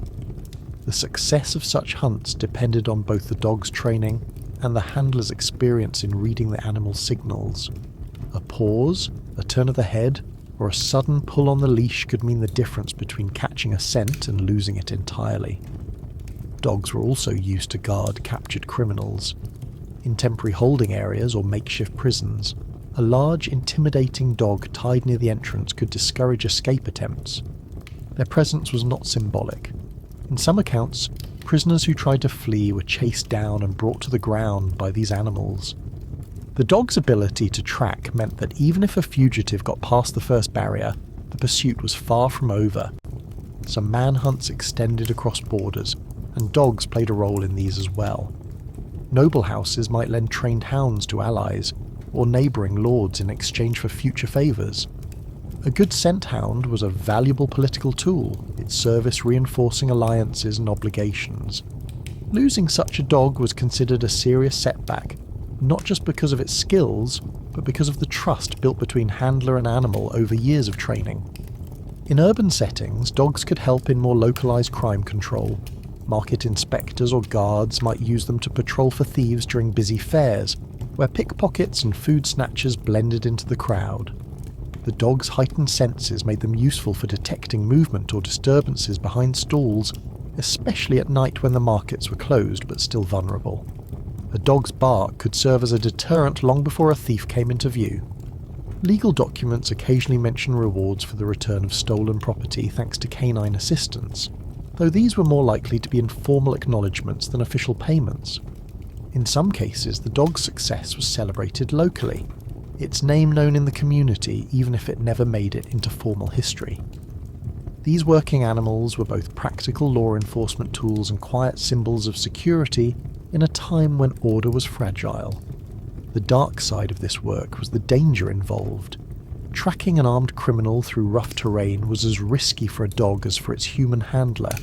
The success of such hunts depended on both the dog's training and the handler's experience in reading the animal's signals. A pause, a turn of the head, or a sudden pull on the leash could mean the difference between catching a scent and losing it entirely. Dogs were also used to guard captured criminals. In temporary holding areas or makeshift prisons, a large, intimidating dog tied near the entrance could discourage escape attempts. Their presence was not symbolic. In some accounts, prisoners who tried to flee were chased down and brought to the ground by these animals. The dog's ability to track meant that even if a fugitive got past the first barrier, the pursuit was far from over. Some manhunts extended across borders, and dogs played a role in these as well. Noble houses might lend trained hounds to allies, or neighbouring lords in exchange for future favours. A good scent hound was a valuable political tool, its service reinforcing alliances and obligations. Losing such a dog was considered a serious setback, not just because of its skills, but because of the trust built between handler and animal over years of training. In urban settings, dogs could help in more localised crime control. Market inspectors or guards might use them to patrol for thieves during busy fairs, where pickpockets and food snatchers blended into the crowd. The dog's heightened senses made them useful for detecting movement or disturbances behind stalls, especially at night when the markets were closed but still vulnerable. A dog's bark could serve as a deterrent long before a thief came into view. Legal documents occasionally mention rewards for the return of stolen property thanks to canine assistance, though these were more likely to be informal acknowledgements than official payments. In some cases, the dog's success was celebrated locally, its name known in the community even if it never made it into formal history. These working animals were both practical law enforcement tools and quiet symbols of security in a time when order was fragile. The dark side of this work was the danger involved. Tracking an armed criminal through rough terrain was as risky for a dog as for its human handler.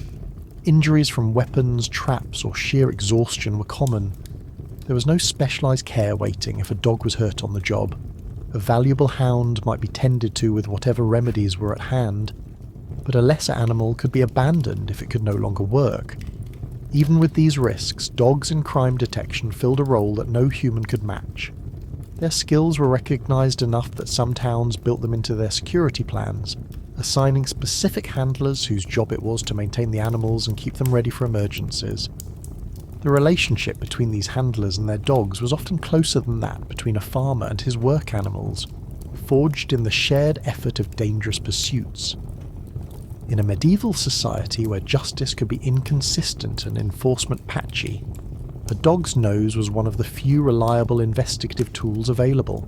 Injuries from weapons, traps, or sheer exhaustion were common. There was no specialised care waiting if a dog was hurt on the job. A valuable hound might be tended to with whatever remedies were at hand, but a lesser animal could be abandoned if it could no longer work. Even with these risks, dogs in crime detection filled a role that no human could match. Their skills were recognised enough that some towns built them into their security plans, assigning specific handlers whose job it was to maintain the animals and keep them ready for emergencies. The relationship between these handlers and their dogs was often closer than that between a farmer and his work animals, forged in the shared effort of dangerous pursuits. In a medieval society where justice could be inconsistent and enforcement patchy, a dog's nose was one of the few reliable investigative tools available.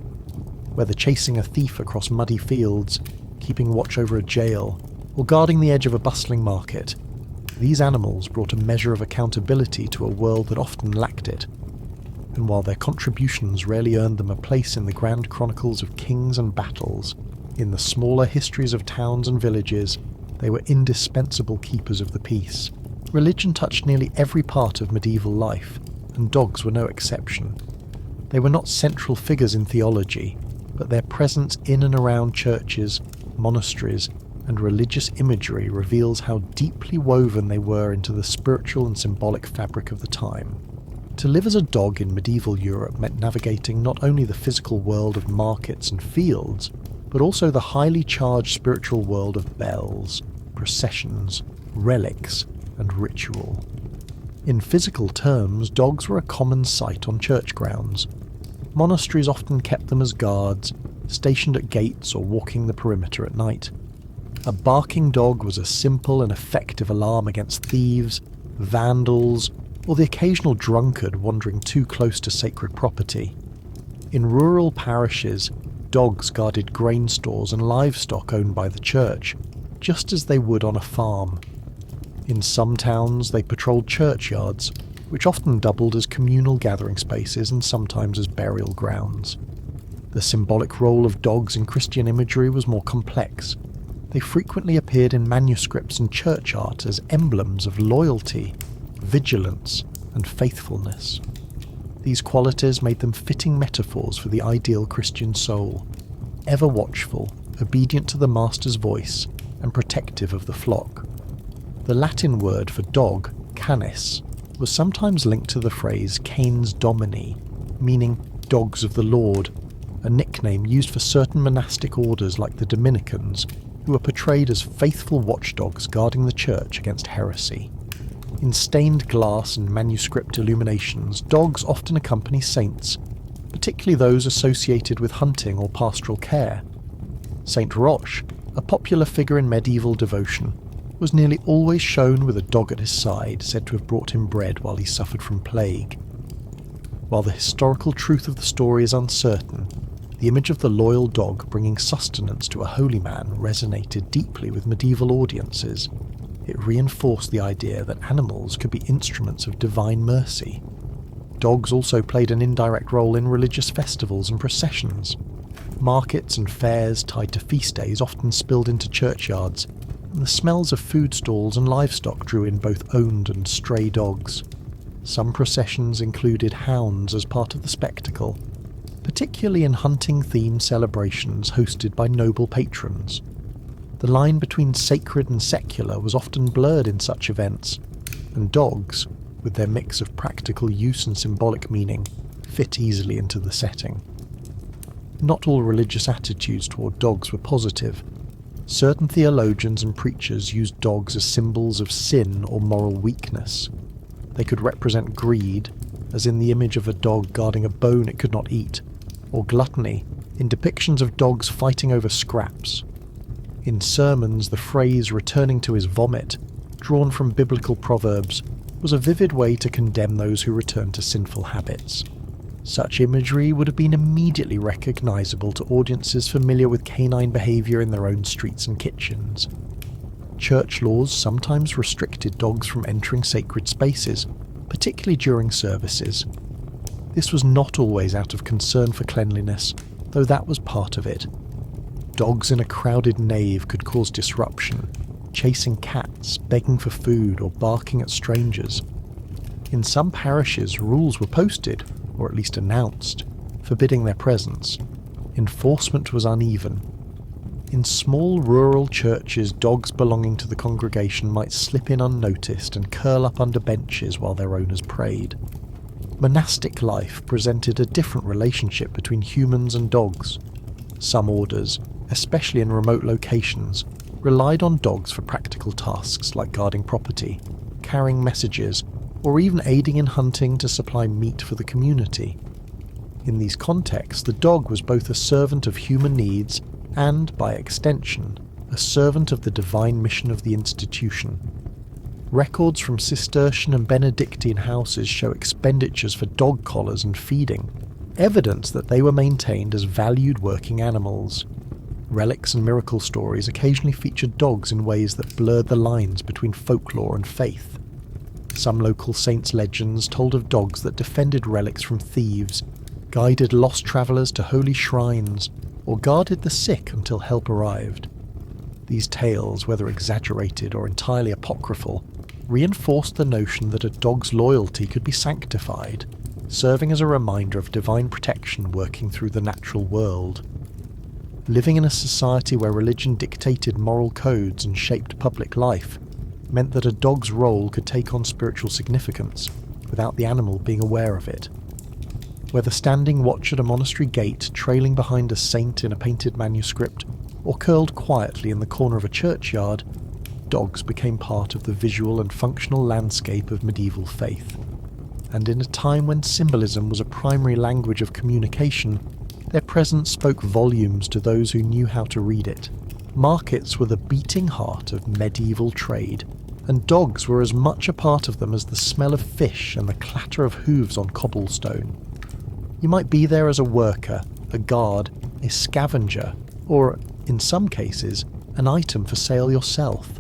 Whether chasing a thief across muddy fields, keeping watch over a jail, or guarding the edge of a bustling market, These animals brought a measure of accountability to a world that often lacked it, and while their contributions rarely earned them a place in the grand chronicles of kings and battles, in the smaller histories of towns and villages, they were indispensable keepers of the peace. Religion touched nearly every part of medieval life, and dogs were no exception. They were not central figures in theology, but their presence in and around churches, monasteries, and religious imagery reveals how deeply woven they were into the spiritual and symbolic fabric of the time. To live as a dog in medieval Europe meant navigating not only the physical world of markets and fields, but also the highly charged spiritual world of bells, processions, relics, and ritual. In physical terms, dogs were a common sight on church grounds. Monasteries often kept them as guards, stationed at gates or walking the perimeter at night. A barking dog was a simple and effective alarm against thieves, vandals, or the occasional drunkard wandering too close to sacred property. In rural parishes, dogs guarded grain stores and livestock owned by the church, just as they would on a farm. In some towns, they patrolled churchyards, which often doubled as communal gathering spaces and sometimes as burial grounds. The symbolic role of dogs in Christian imagery was more complex. They frequently appeared in manuscripts and church art as emblems of loyalty, vigilance, and faithfulness. These qualities made them fitting metaphors for the ideal Christian soul, ever watchful, obedient to the master's voice, and protective of the flock. The Latin word for dog, canis, was sometimes linked to the phrase canes domini, meaning dogs of the Lord, a nickname used for certain monastic orders like the Dominicans, who were portrayed as faithful watchdogs guarding the church against heresy. In stained glass and manuscript illuminations, dogs often accompany saints, particularly those associated with hunting or pastoral care. Saint Roch, a popular figure in medieval devotion, was nearly always shown with a dog at his side, said to have brought him bread while he suffered from plague. While the historical truth of the story is uncertain, the image of the loyal dog bringing sustenance to a holy man resonated deeply with medieval audiences. It reinforced the idea that animals could be instruments of divine mercy. Dogs also played an indirect role in religious festivals and processions. Markets and fairs tied to feast days often spilled into churchyards, and the smells of food stalls and livestock drew in both owned and stray dogs. Some processions included hounds as part of the spectacle, particularly in hunting-themed celebrations hosted by noble patrons. The line between sacred and secular was often blurred in such events, and dogs, with their mix of practical use and symbolic meaning, fit easily into the setting. Not all religious attitudes toward dogs were positive. Certain theologians and preachers used dogs as symbols of sin or moral weakness. They could represent greed, as in the image of a dog guarding a bone it could not eat, or gluttony, in depictions of dogs fighting over scraps. In sermons, the phrase returning to his vomit, drawn from biblical proverbs, was a vivid way to condemn those who returned to sinful habits. Such imagery would have been immediately recognizable to audiences familiar with canine behavior in their own streets and kitchens. Church laws sometimes restricted dogs from entering sacred spaces, particularly during services. This was not always out of concern for cleanliness, though that was part of it. Dogs in a crowded nave could cause disruption, chasing cats, begging for food, or barking at strangers. In some parishes, rules were posted, or at least announced, forbidding their presence. Enforcement was uneven. In small rural churches, dogs belonging to the congregation might slip in unnoticed and curl up under benches while their owners prayed. Monastic life presented a different relationship between humans and dogs. Some orders, especially in remote locations, relied on dogs for practical tasks like guarding property, carrying messages, or even aiding in hunting to supply meat for the community. In these contexts, the dog was both a servant of human needs and, by extension, a servant of the divine mission of the institution. Records from Cistercian and Benedictine houses show expenditures for dog collars and feeding, evidence that they were maintained as valued working animals. Relics and miracle stories occasionally featured dogs in ways that blurred the lines between folklore and faith. Some local saints' legends told of dogs that defended relics from thieves, guided lost travellers to holy shrines, or guarded the sick until help arrived. These tales, whether exaggerated or entirely apocryphal, reinforced the notion that a dog's loyalty could be sanctified, serving as a reminder of divine protection working through the natural world. Living in a society where religion dictated moral codes and shaped public life meant that a dog's role could take on spiritual significance without the animal being aware of it. Whether standing watch at a monastery gate, trailing behind a saint in a painted manuscript, or curled quietly in the corner of a churchyard, dogs became part of the visual and functional landscape of medieval faith. And in a time when symbolism was a primary language of communication, their presence spoke volumes to those who knew how to read it. Markets were the beating heart of medieval trade, and dogs were as much a part of them as the smell of fish and the clatter of hooves on cobblestone. You might be there as a worker, a guard, a scavenger, or, in some cases, an item for sale yourself.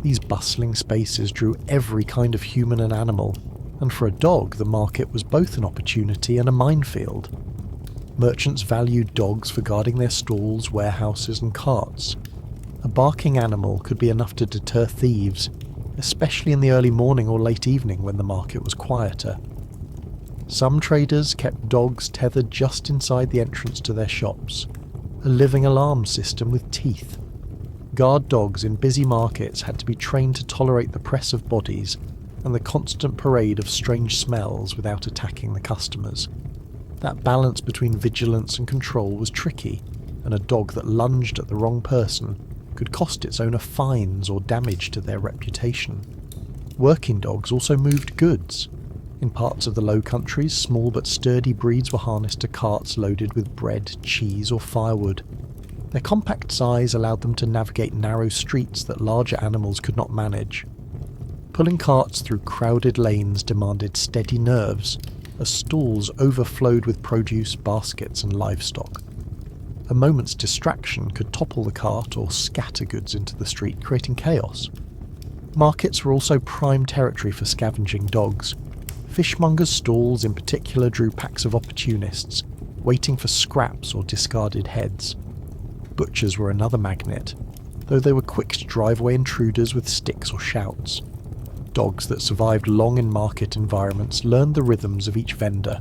These bustling spaces drew every kind of human and animal, and for a dog the market was both an opportunity and a minefield. Merchants valued dogs for guarding their stalls, warehouses and carts. A barking animal could be enough to deter thieves, especially in the early morning or late evening when the market was quieter. Some traders kept dogs tethered just inside the entrance to their shops, a living alarm system with teeth. Guard dogs in busy markets had to be trained to tolerate the press of bodies and the constant parade of strange smells without attacking the customers. That balance between vigilance and control was tricky, and a dog that lunged at the wrong person could cost its owner fines or damage to their reputation. Working dogs also moved goods. In parts of the Low Countries, small but sturdy breeds were harnessed to carts loaded with bread, cheese or firewood. Their compact size allowed them to navigate narrow streets that larger animals could not manage. Pulling carts through crowded lanes demanded steady nerves, as stalls overflowed with produce, baskets and livestock. A moment's distraction could topple the cart or scatter goods into the street, creating chaos. Markets were also prime territory for scavenging dogs. Fishmongers' stalls in particular drew packs of opportunists, waiting for scraps or discarded heads. Butchers were another magnet, though they were quick to drive away intruders with sticks or shouts. Dogs that survived long in market environments learned the rhythms of each vendor,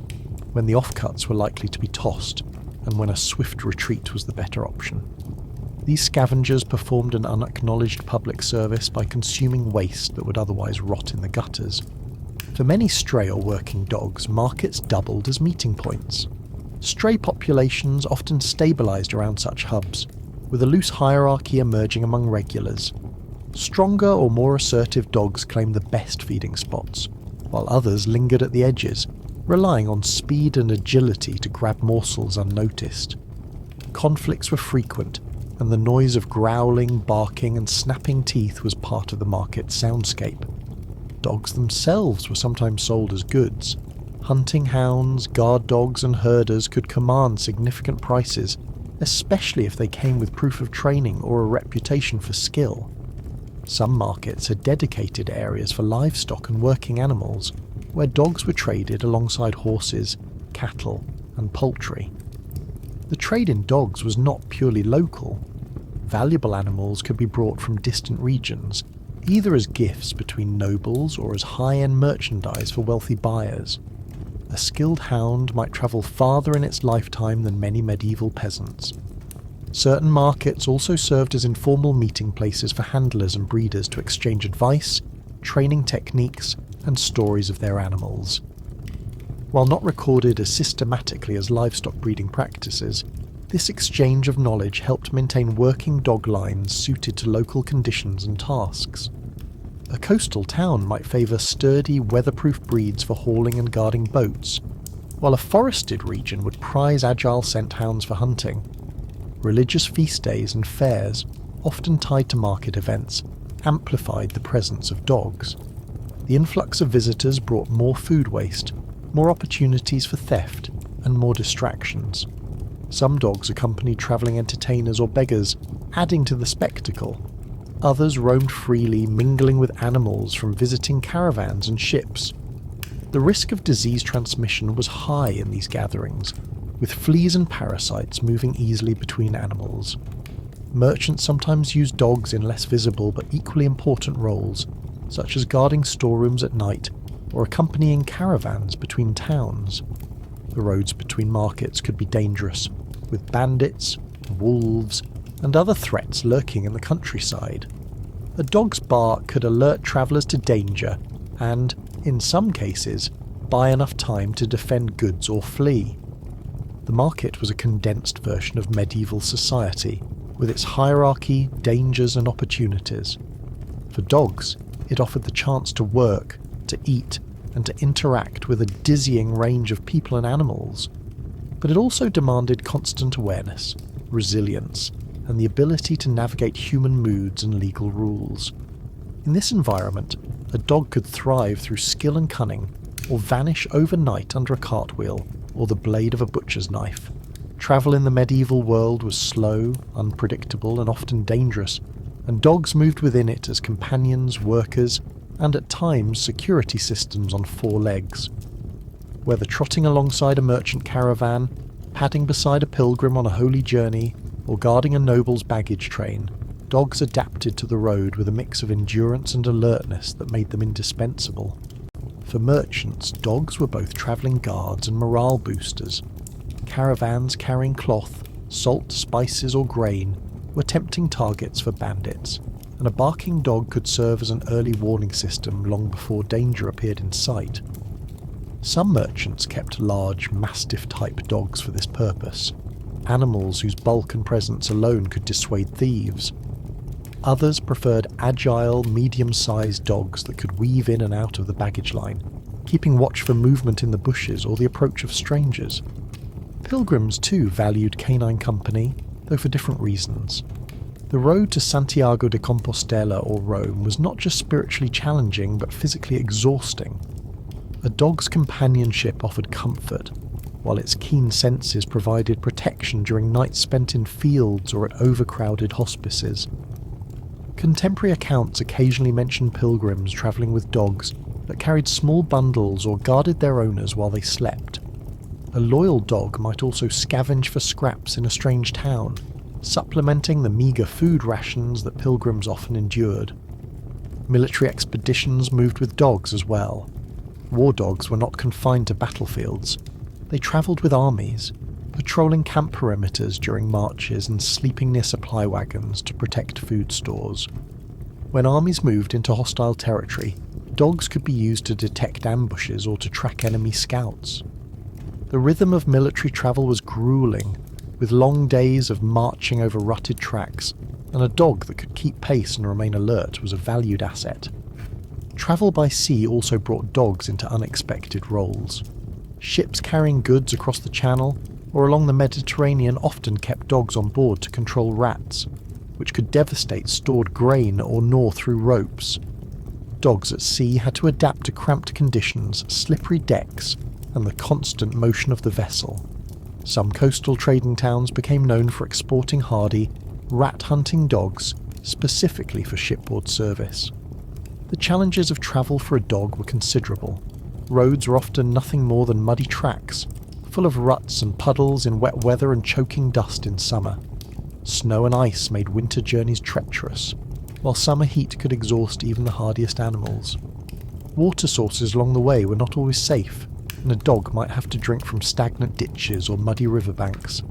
when the offcuts were likely to be tossed, and when a swift retreat was the better option. These scavengers performed an unacknowledged public service by consuming waste that would otherwise rot in the gutters. For many stray or working dogs, markets doubled as meeting points. Stray populations often stabilised around such hubs, with a loose hierarchy emerging among regulars. Stronger or more assertive dogs claimed the best feeding spots, while others lingered at the edges, relying on speed and agility to grab morsels unnoticed. Conflicts were frequent, and the noise of growling, barking and snapping teeth was part of the market soundscape. Dogs themselves were sometimes sold as goods. Hunting hounds, guard dogs and herders could command significant prices, especially if they came with proof of training or a reputation for skill. Some markets had dedicated areas for livestock and working animals, where dogs were traded alongside horses, cattle and poultry. The trade in dogs was not purely local. Valuable animals could be brought from distant regions, either as gifts between nobles or as high-end merchandise for wealthy buyers. A skilled hound might travel farther in its lifetime than many medieval peasants. Certain markets also served as informal meeting places for handlers and breeders to exchange advice, training techniques, and stories of their animals. While not recorded as systematically as livestock breeding practices, this exchange of knowledge helped maintain working dog lines suited to local conditions and tasks. A coastal town might favour sturdy, weatherproof breeds for hauling and guarding boats, while a forested region would prize agile scent hounds for hunting. Religious feast days and fairs, often tied to market events, amplified the presence of dogs. The influx of visitors brought more food waste, more opportunities for theft, and more distractions. Some dogs accompanied travelling entertainers or beggars, adding to the spectacle. Others roamed freely, mingling with animals from visiting caravans and ships. The risk of disease transmission was high in these gatherings, with fleas and parasites moving easily between animals. Merchants sometimes used dogs in less visible but equally important roles, such as guarding storerooms at night or accompanying caravans between towns. The roads between markets could be dangerous, with bandits, wolves, and other threats lurking in the countryside. A dog's bark could alert travellers to danger and, in some cases, buy enough time to defend goods or flee. The market was a condensed version of medieval society, with its hierarchy, dangers and opportunities. For dogs, it offered the chance to work, to eat, and to interact with a dizzying range of people and animals. But it also demanded constant awareness, resilience, and the ability to navigate human moods and legal rules. In this environment, a dog could thrive through skill and cunning, or vanish overnight under a cartwheel or the blade of a butcher's knife. Travel in the medieval world was slow, unpredictable, and often dangerous, and dogs moved within it as companions, workers, and at times security systems on four legs. Whether trotting alongside a merchant caravan, padding beside a pilgrim on a holy journey, or guarding a noble's baggage train, dogs adapted to the road with a mix of endurance and alertness that made them indispensable. For merchants, dogs were both travelling guards and morale boosters. Caravans carrying cloth, salt, spices or grain were tempting targets for bandits, and a barking dog could serve as an early warning system long before danger appeared in sight. Some merchants kept large, mastiff-type dogs for this purpose, animals whose bulk and presence alone could dissuade thieves. Others preferred agile, medium-sized dogs that could weave in and out of the baggage line, keeping watch for movement in the bushes or the approach of strangers. Pilgrims too valued canine company, though for different reasons. The road to Santiago de Compostela or Rome was not just spiritually challenging but physically exhausting. A dog's companionship offered comfort, while its keen senses provided protection during nights spent in fields or at overcrowded hospices. Contemporary accounts occasionally mention pilgrims travelling with dogs that carried small bundles or guarded their owners while they slept. A loyal dog might also scavenge for scraps in a strange town, supplementing the meagre food rations that pilgrims often endured. Military expeditions moved with dogs as well. War dogs were not confined to battlefields. They travelled with armies, patrolling camp perimeters during marches and sleeping near supply wagons to protect food stores. When armies moved into hostile territory, dogs could be used to detect ambushes or to track enemy scouts. The rhythm of military travel was grueling, with long days of marching over rutted tracks, and a dog that could keep pace and remain alert was a valued asset. Travel by sea also brought dogs into unexpected roles. Ships carrying goods across the Channel or along the Mediterranean often kept dogs on board to control rats, which could devastate stored grain or gnaw through ropes. Dogs at sea had to adapt to cramped conditions, slippery decks, and the constant motion of the vessel. Some coastal trading towns became known for exporting hardy, rat-hunting dogs specifically for shipboard service. The challenges of travel for a dog were considerable. Roads were often nothing more than muddy tracks, full of ruts and puddles in wet weather and choking dust in summer. Snow and ice made winter journeys treacherous, while summer heat could exhaust even the hardiest animals. Water sources along the way were not always safe, and a dog might have to drink from stagnant ditches or muddy riverbanks.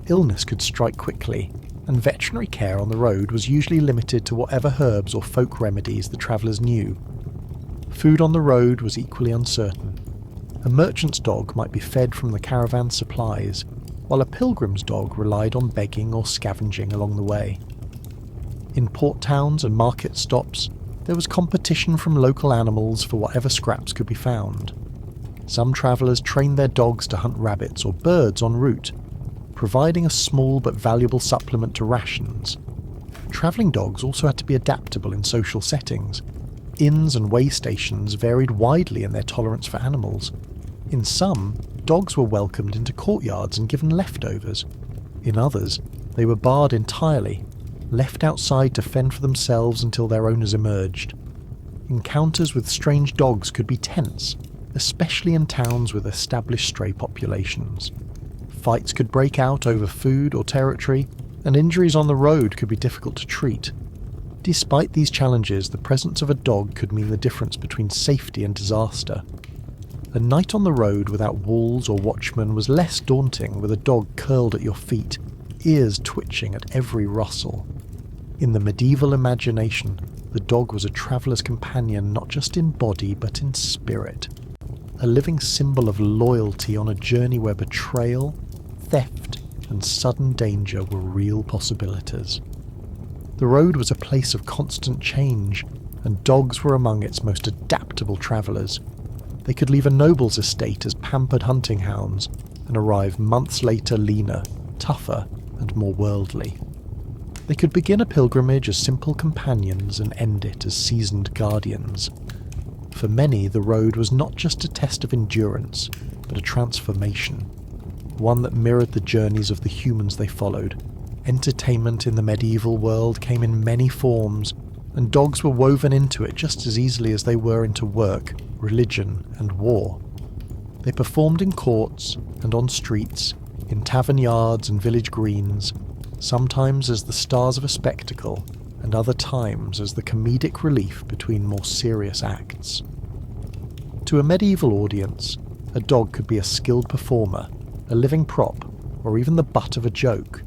Illness could strike quickly, and veterinary care on the road was usually limited to whatever herbs or folk remedies the travellers knew. Food on the road was equally uncertain. A merchant's dog might be fed from the caravan supplies, while a pilgrim's dog relied on begging or scavenging along the way. In port towns and market stops, there was competition from local animals for whatever scraps could be found. Some travellers trained their dogs to hunt rabbits or birds en route, providing a small but valuable supplement to rations. Travelling dogs also had to be adaptable in social settings. Inns and way stations varied widely in their tolerance for animals. In some, dogs were welcomed into courtyards and given leftovers. In others, they were barred entirely, left outside to fend for themselves until their owners emerged. Encounters with strange dogs could be tense, especially in towns with established stray populations. Fights could break out over food or territory, and injuries on the road could be difficult to treat. Despite these challenges, the presence of a dog could mean the difference between safety and disaster. A night on the road without walls or watchmen was less daunting with a dog curled at your feet, ears twitching at every rustle. In the medieval imagination, the dog was a traveller's companion not just in body but in spirit. A living symbol of loyalty on a journey where betrayal, theft, and sudden danger were real possibilities. The road was a place of constant change, and dogs were among its most adaptable travellers. They could leave a noble's estate as pampered hunting hounds and arrive months later leaner, tougher, and more worldly. They could begin a pilgrimage as simple companions and end it as seasoned guardians. For many, the road was not just a test of endurance, but a transformation, one that mirrored the journeys of the humans they followed. Entertainment in the medieval world came in many forms, and dogs were woven into it just as easily as they were into work, religion, and war. They performed in courts and on streets, in tavern yards and village greens, sometimes as the stars of a spectacle, and other times as the comedic relief between more serious acts. To a medieval audience, a dog could be a skilled performer, a living prop, or even the butt of a joke,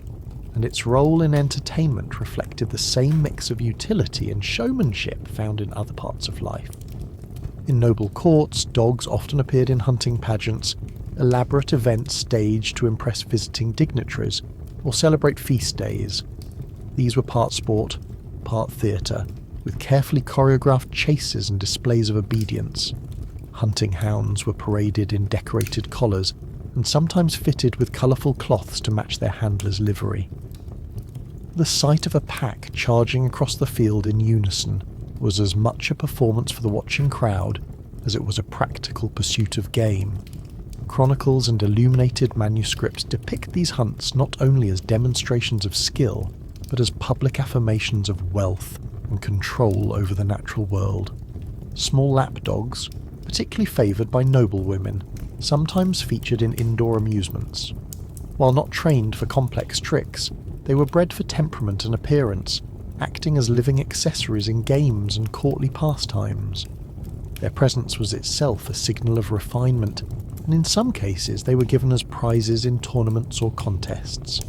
and its role in entertainment reflected the same mix of utility and showmanship found in other parts of life. In noble courts, dogs often appeared in hunting pageants, elaborate events staged to impress visiting dignitaries or celebrate feast days. These were part sport, part theatre, with carefully choreographed chases and displays of obedience. Hunting hounds were paraded in decorated collars and sometimes fitted with colourful cloths to match their handler's livery. The sight of a pack charging across the field in unison was as much a performance for the watching crowd as it was a practical pursuit of game. Chronicles and illuminated manuscripts depict these hunts not only as demonstrations of skill, but as public affirmations of wealth and control over the natural world. Small lap dogs, particularly favoured by noble women, sometimes featured in indoor amusements. While not trained for complex tricks, they were bred for temperament and appearance, acting as living accessories in games and courtly pastimes. Their presence was itself a signal of refinement, and in some cases they were given as prizes in tournaments or contests.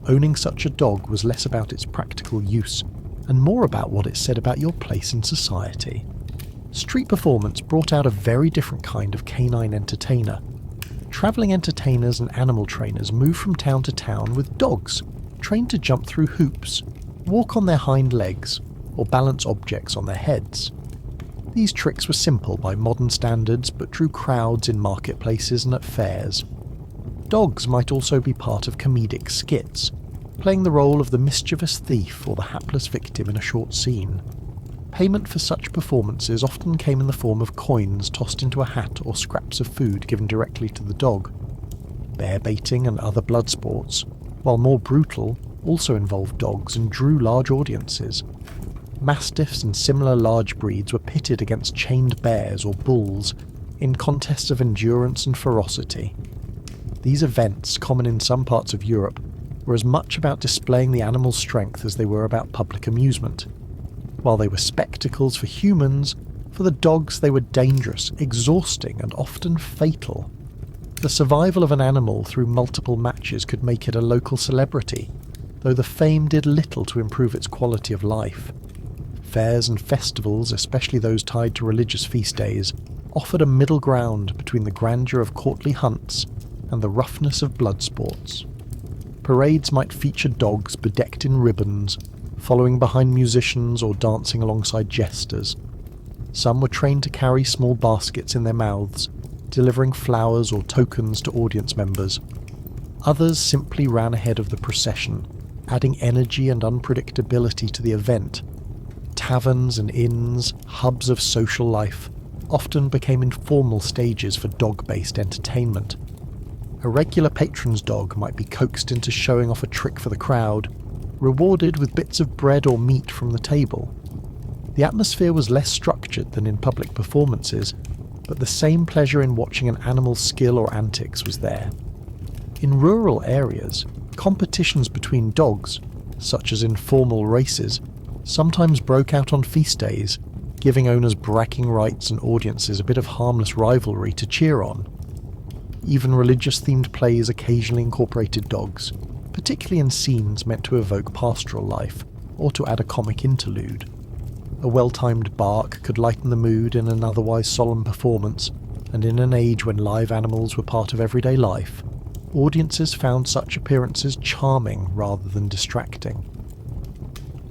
Owning such a dog was less about its practical use, and more about what it said about your place in society. Street performance brought out a very different kind of canine entertainer. Travelling entertainers and animal trainers moved from town to town with dogs, trained to jump through hoops, walk on their hind legs, or balance objects on their heads. These tricks were simple by modern standards, but drew crowds in marketplaces and at fairs. Dogs might also be part of comedic skits, playing the role of the mischievous thief or the hapless victim in a short scene. Payment for such performances often came in the form of coins tossed into a hat or scraps of food given directly to the dog. Bear baiting and other blood sports, while more brutal, also involved dogs and drew large audiences. Mastiffs and similar large breeds were pitted against chained bears or bulls in contests of endurance and ferocity. These events, common in some parts of Europe, were as much about displaying the animal's strength as they were about public amusement. While they were spectacles for humans, for the dogs they were dangerous, exhausting, and often fatal. The survival of an animal through multiple matches could make it a local celebrity, though the fame did little to improve its quality of life. Fairs and festivals, especially those tied to religious feast days, offered a middle ground between the grandeur of courtly hunts and the roughness of blood sports. Parades might feature dogs bedecked in ribbons, following behind musicians or dancing alongside jesters. Some were trained to carry small baskets in their mouths, delivering flowers or tokens to audience members. Others simply ran ahead of the procession, adding energy and unpredictability to the event. Taverns and inns, hubs of social life, often became informal stages for dog-based entertainment, A regular patron's dog might be coaxed into showing off a trick for the crowd, rewarded with bits of bread or meat from the table. The atmosphere was less structured than in public performances, but the same pleasure in watching an animal's skill or antics was there. In rural areas, competitions between dogs, such as informal races, sometimes broke out on feast days, giving owners bragging rights and audiences a bit of harmless rivalry to cheer on. Even religious-themed plays occasionally incorporated dogs, particularly in scenes meant to evoke pastoral life, or to add a comic interlude. A well-timed bark could lighten the mood in an otherwise solemn performance, and in an age when live animals were part of everyday life, audiences found such appearances charming rather than distracting.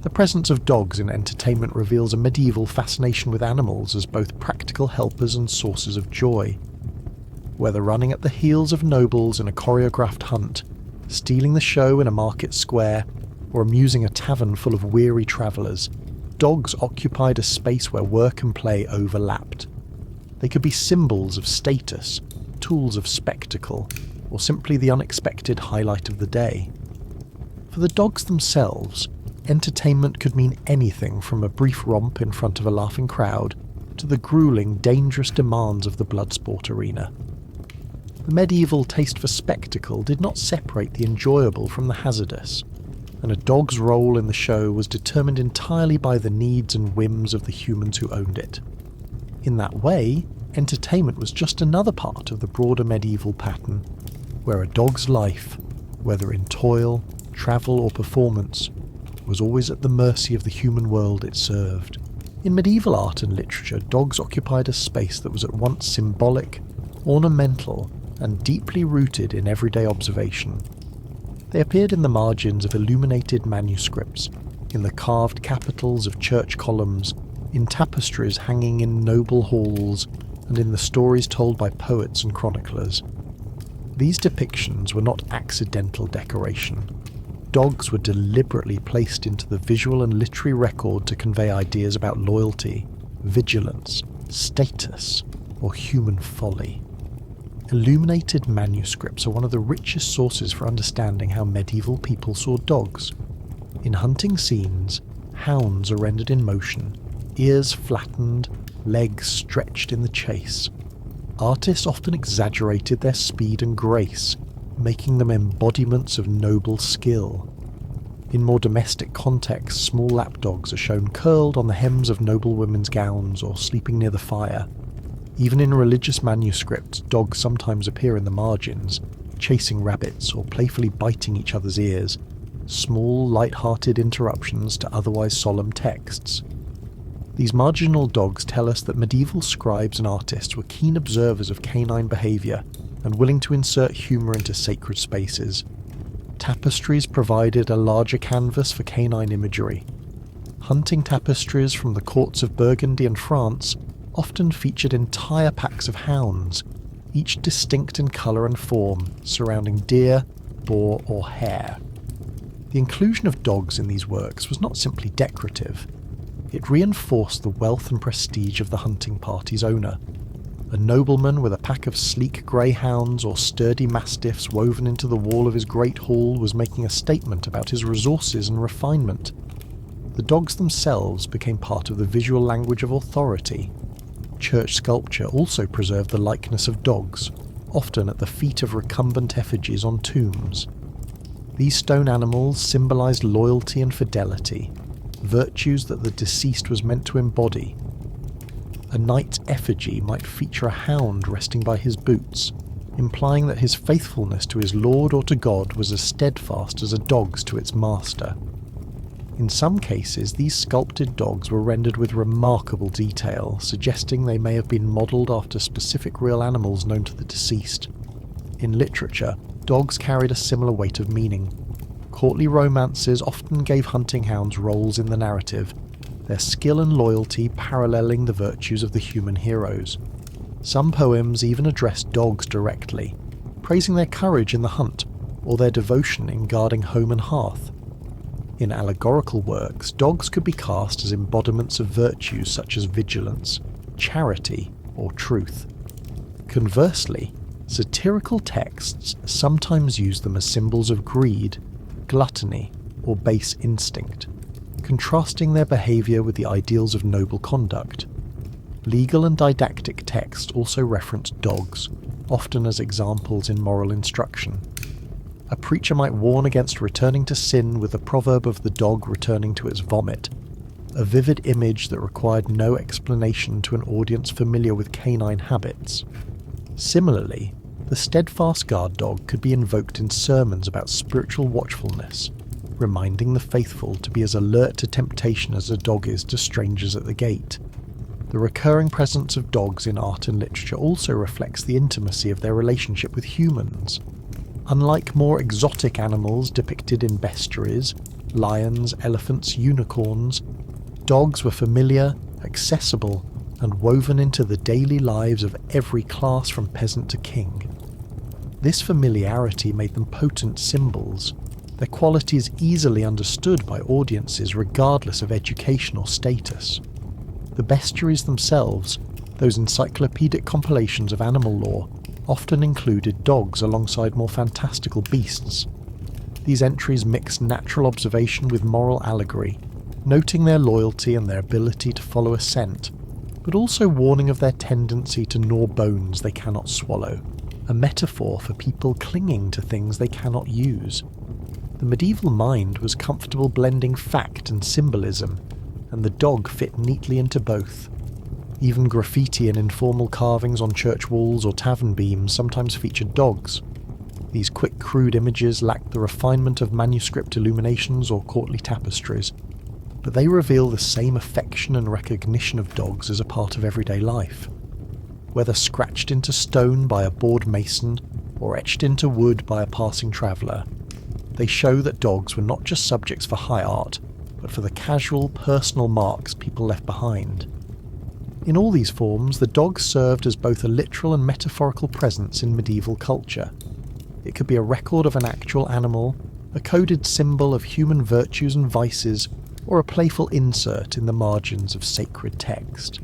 The presence of dogs in entertainment reveals a medieval fascination with animals as both practical helpers and sources of joy. Whether running at the heels of nobles in a choreographed hunt, stealing the show in a market square, or amusing a tavern full of weary travellers, dogs occupied a space where work and play overlapped. They could be symbols of status, tools of spectacle, or simply the unexpected highlight of the day. For the dogs themselves, entertainment could mean anything from a brief romp in front of a laughing crowd to the grueling, dangerous demands of the bloodsport arena. The medieval taste for spectacle did not separate the enjoyable from the hazardous, and a dog's role in the show was determined entirely by the needs and whims of the humans who owned it. In that way, entertainment was just another part of the broader medieval pattern, where a dog's life, whether in toil, travel or performance, was always at the mercy of the human world it served. In medieval art and literature, dogs occupied a space that was at once symbolic, ornamental, and deeply rooted in everyday observation. They appeared in the margins of illuminated manuscripts, in the carved capitals of church columns, in tapestries hanging in noble halls, and in the stories told by poets and chroniclers. These depictions were not accidental decoration. Dogs were deliberately placed into the visual and literary record to convey ideas about loyalty, vigilance, status, or human folly. Illuminated manuscripts are one of the richest sources for understanding how medieval people saw dogs. In hunting scenes, hounds are rendered in motion, ears flattened, legs stretched in the chase. Artists often exaggerated their speed and grace, making them embodiments of noble skill. In more domestic contexts, small lapdogs are shown curled on the hems of noble women's gowns or sleeping near the fire. Even in religious manuscripts, dogs sometimes appear in the margins, chasing rabbits or playfully biting each other's ears, small, light-hearted interruptions to otherwise solemn texts. These marginal dogs tell us that medieval scribes and artists were keen observers of canine behaviour and willing to insert humour into sacred spaces. Tapestries provided a larger canvas for canine imagery. Hunting tapestries from the courts of Burgundy and France often featured entire packs of hounds, each distinct in colour and form, surrounding deer, boar or hare. The inclusion of dogs in these works was not simply decorative. It reinforced the wealth and prestige of the hunting party's owner. A nobleman with a pack of sleek greyhounds or sturdy mastiffs woven into the wall of his great hall was making a statement about his resources and refinement. The dogs themselves became part of the visual language of authority. Church sculpture also preserved the likeness of dogs, often at the feet of recumbent effigies on tombs. These stone animals symbolised loyalty and fidelity, virtues that the deceased was meant to embody. A knight's effigy might feature a hound resting by his boots, implying that his faithfulness to his lord or to God was as steadfast as a dog's to its master. In some cases, these sculpted dogs were rendered with remarkable detail, suggesting they may have been modelled after specific real animals known to the deceased. In literature, dogs carried a similar weight of meaning. Courtly romances often gave hunting hounds roles in the narrative, their skill and loyalty paralleling the virtues of the human heroes. Some poems even addressed dogs directly, praising their courage in the hunt, or their devotion in guarding home and hearth. In allegorical works, dogs could be cast as embodiments of virtues such as vigilance, charity, or truth. Conversely, Satirical texts sometimes use them as symbols of greed, gluttony, or base instinct, contrasting their behaviour with the ideals of noble conduct. Legal and didactic texts also reference dogs, often as examples in moral instruction. A preacher might warn against returning to sin with the proverb of the dog returning to its vomit, a vivid image that required no explanation to an audience familiar with canine habits. Similarly, the steadfast guard dog could be invoked in sermons about spiritual watchfulness, reminding the faithful to be as alert to temptation as a dog is to strangers at the gate. The recurring presence of dogs in art and literature also reflects the intimacy of their relationship with humans. Unlike more exotic animals depicted in bestiaries, lions, elephants, unicorns, dogs were familiar, accessible, and woven into the daily lives of every class from peasant to king. This familiarity made them potent symbols, their qualities easily understood by audiences regardless of education or status. The bestiaries themselves, those encyclopedic compilations of animal lore, often included dogs alongside more fantastical beasts. These entries mixed natural observation with moral allegory, noting their loyalty and their ability to follow a scent, but also warning of their tendency to gnaw bones they cannot swallow, a metaphor for people clinging to things they cannot use. The medieval mind was comfortable blending fact and symbolism, and the dog fit neatly into both. Even graffiti and informal carvings on church walls or tavern beams sometimes featured dogs. These quick, crude images lacked the refinement of manuscript illuminations or courtly tapestries, but they reveal the same affection and recognition of dogs as a part of everyday life. Whether scratched into stone by a bored mason or etched into wood by a passing traveller, they show that dogs were not just subjects for high art, but for the casual, personal marks people left behind. In all these forms, the dog served as both a literal and metaphorical presence in medieval culture. It could be a record of an actual animal, a coded symbol of human virtues and vices, or a playful insert in the margins of sacred text.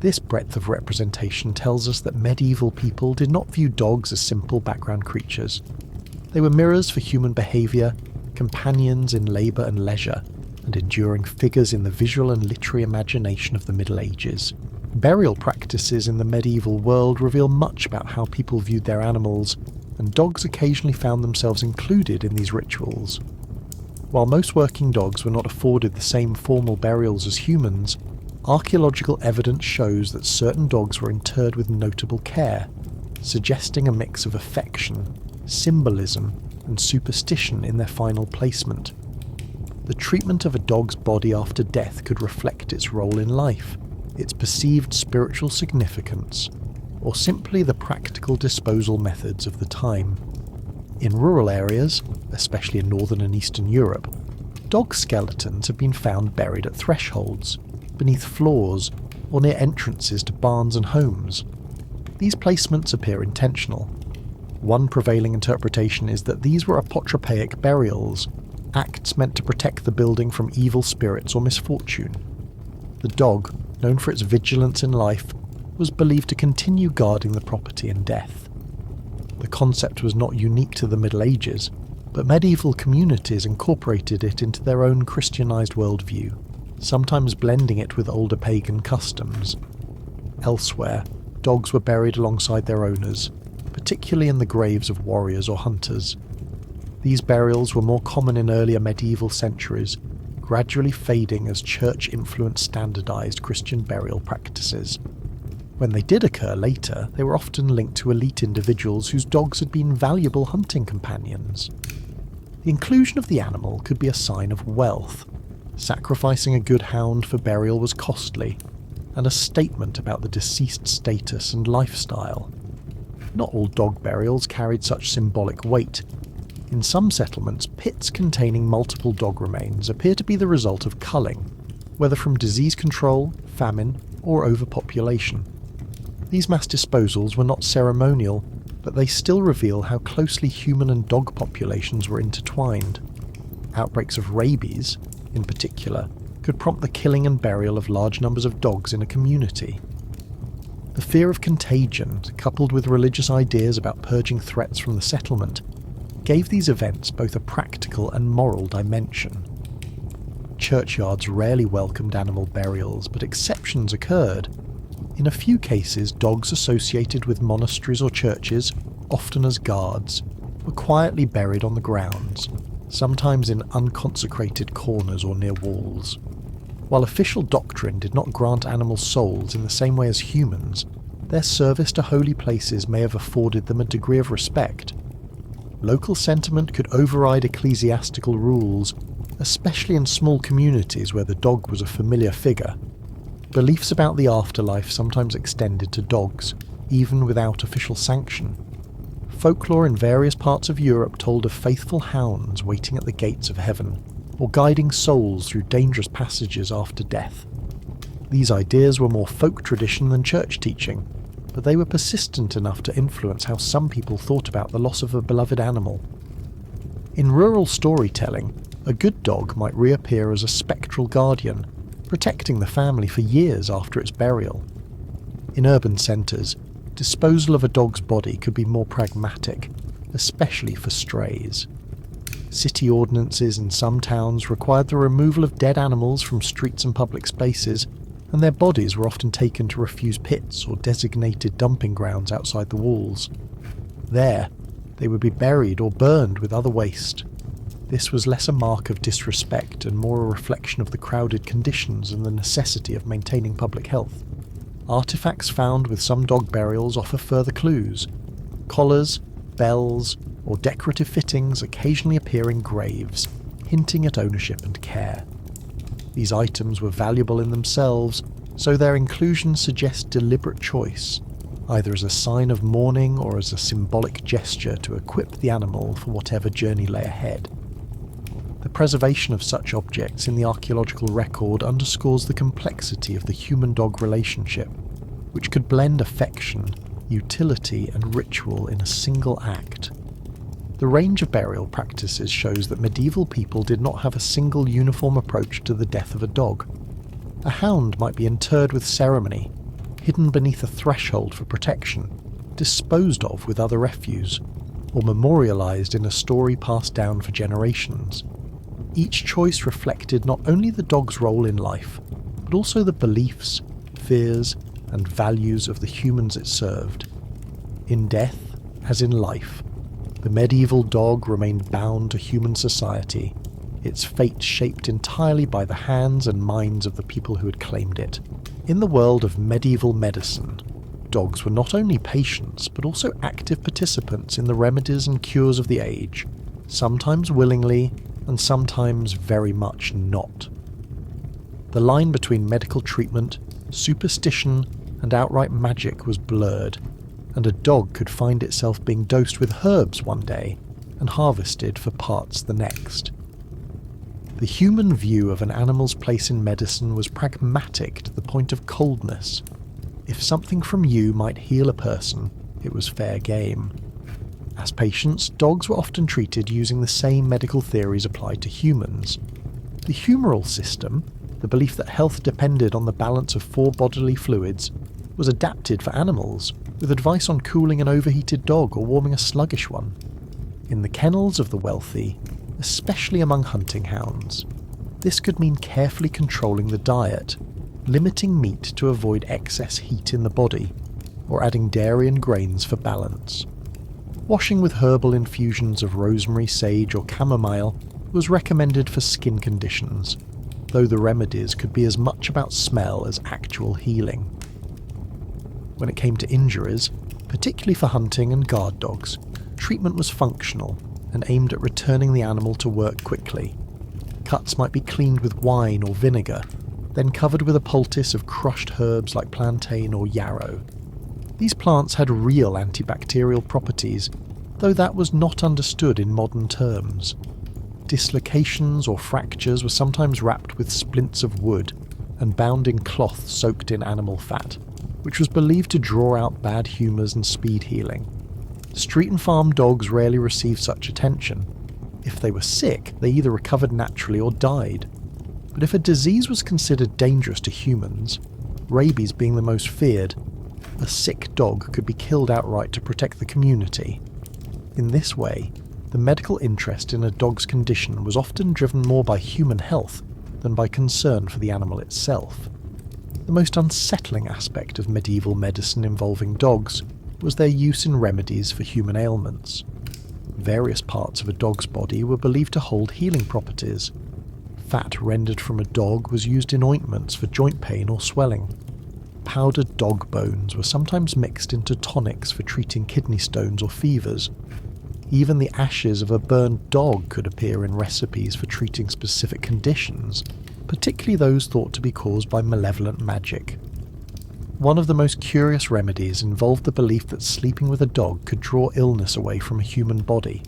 This breadth of representation tells us that medieval people did not view dogs as simple background creatures. They were mirrors for human behaviour, companions in labour and leisure, and enduring figures in the visual and literary imagination of the Middle Ages. Burial practices in the medieval world reveal much about how people viewed their animals, and dogs occasionally found themselves included in these rituals. While most working dogs were not afforded the same formal burials as humans, archaeological evidence shows that certain dogs were interred with notable care, suggesting a mix of affection, symbolism, and superstition in their final placement. The treatment of a dog's body after death could reflect its role in life, its perceived spiritual significance, or simply the practical disposal methods of the time. In rural areas, especially in northern and eastern Europe, dog skeletons have been found buried at thresholds, beneath floors, or near entrances to barns and homes. These placements appear intentional. One prevailing interpretation is that these were apotropaic burials, acts meant to protect the building from evil spirits or misfortune. The dog, known for its vigilance in life, was believed to continue guarding the property in death. The concept was not unique to the Middle Ages, but medieval communities incorporated it into their own Christianized worldview, sometimes blending it with older pagan customs. Elsewhere, dogs were buried alongside their owners, particularly in the graves of warriors or hunters. These burials were more common in earlier medieval centuries, gradually fading as church influence standardized Christian burial practices. When they did occur later, they were often linked to elite individuals whose dogs had been valuable hunting companions. The inclusion of the animal could be a sign of wealth. Sacrificing a good hound for burial was costly, and a statement about the deceased's status and lifestyle. Not all dog burials carried such symbolic weight. In some settlements, pits containing multiple dog remains appear to be the result of culling, whether from disease control, famine, or overpopulation. These mass disposals were not ceremonial, but they still reveal how closely human and dog populations were intertwined. Outbreaks of rabies, in particular, could prompt the killing and burial of large numbers of dogs in a community. The fear of contagion, coupled with religious ideas about purging threats from the settlement, gave these events both a practical and moral dimension. Churchyards rarely welcomed animal burials, but exceptions occurred. In a few cases, dogs associated with monasteries or churches, often as guards, were quietly buried on the grounds, sometimes in unconsecrated corners or near walls. While official doctrine did not grant animals souls in the same way as humans, their service to holy places may have afforded them a degree of respect. Local sentiment could override ecclesiastical rules, especially in small communities where the dog was a familiar figure. Beliefs about the afterlife sometimes extended to dogs, even without official sanction. Folklore in various parts of Europe told of faithful hounds waiting at the gates of heaven, or guiding souls through dangerous passages after death. These ideas were more folk tradition than church teaching, but they were persistent enough to influence how some people thought about the loss of a beloved animal. In rural storytelling, a good dog might reappear as a spectral guardian, protecting the family for years after its burial. In urban centres, disposal of a dog's body could be more pragmatic, especially for strays. City ordinances in some towns required the removal of dead animals from streets and public spaces, and their bodies were often taken to refuse pits or designated dumping grounds outside the walls. There, they would be buried or burned with other waste. This was less a mark of disrespect and more a reflection of the crowded conditions and the necessity of maintaining public health. Artifacts found with some dog burials offer further clues. Collars, bells, or decorative fittings occasionally appear in graves, hinting at ownership and care. These items were valuable in themselves, so their inclusion suggests deliberate choice, either as a sign of mourning or as a symbolic gesture to equip the animal for whatever journey lay ahead. The preservation of such objects in the archaeological record underscores the complexity of the human-dog relationship, which could blend affection, utility, and ritual in a single act. The range of burial practices shows that medieval people did not have a single uniform approach to the death of a dog. A hound might be interred with ceremony, hidden beneath a threshold for protection, disposed of with other refuse, or memorialized in a story passed down for generations. Each choice reflected not only the dog's role in life, but also the beliefs, fears, and values of the humans it served. In death, as in life, the medieval dog remained bound to human society, its fate shaped entirely by the hands and minds of the people who had claimed it. In the world of medieval medicine, dogs were not only patients, but also active participants in the remedies and cures of the age, sometimes willingly, and sometimes very much not. The line between medical treatment, superstition, and outright magic was blurred, and a dog could find itself being dosed with herbs one day and harvested for parts the next. The human view of an animal's place in medicine was pragmatic to the point of coldness. If something from you might heal a person, it was fair game. As patients, dogs were often treated using the same medical theories applied to humans. The humoral system, the belief that health depended on the balance of 4 bodily fluids, was adapted for animals, with advice on cooling an overheated dog or warming a sluggish one. In the kennels of the wealthy, especially among hunting hounds, this could mean carefully controlling the diet, limiting meat to avoid excess heat in the body, or adding dairy and grains for balance. Washing with herbal infusions of rosemary, sage, or chamomile was recommended for skin conditions, though the remedies could be as much about smell as actual healing. When it came to injuries, particularly for hunting and guard dogs, treatment was functional and aimed at returning the animal to work quickly. Cuts might be cleaned with wine or vinegar, then covered with a poultice of crushed herbs like plantain or yarrow. These plants had real antibacterial properties, though that was not understood in modern terms. Dislocations or fractures were sometimes wrapped with splints of wood and bound in cloth soaked in animal fat, which was believed to draw out bad humours and speed healing. Street and farm dogs rarely received such attention. If they were sick, they either recovered naturally or died. But if a disease was considered dangerous to humans, rabies being the most feared, a sick dog could be killed outright to protect the community. In this way, the medical interest in a dog's condition was often driven more by human health than by concern for the animal itself. The most unsettling aspect of medieval medicine involving dogs was their use in remedies for human ailments. Various parts of a dog's body were believed to hold healing properties. Fat rendered from a dog was used in ointments for joint pain or swelling. Powdered dog bones were sometimes mixed into tonics for treating kidney stones or fevers. Even the ashes of a burned dog could appear in recipes for treating specific conditions, particularly those thought to be caused by malevolent magic. One of the most curious remedies involved the belief that sleeping with a dog could draw illness away from a human body.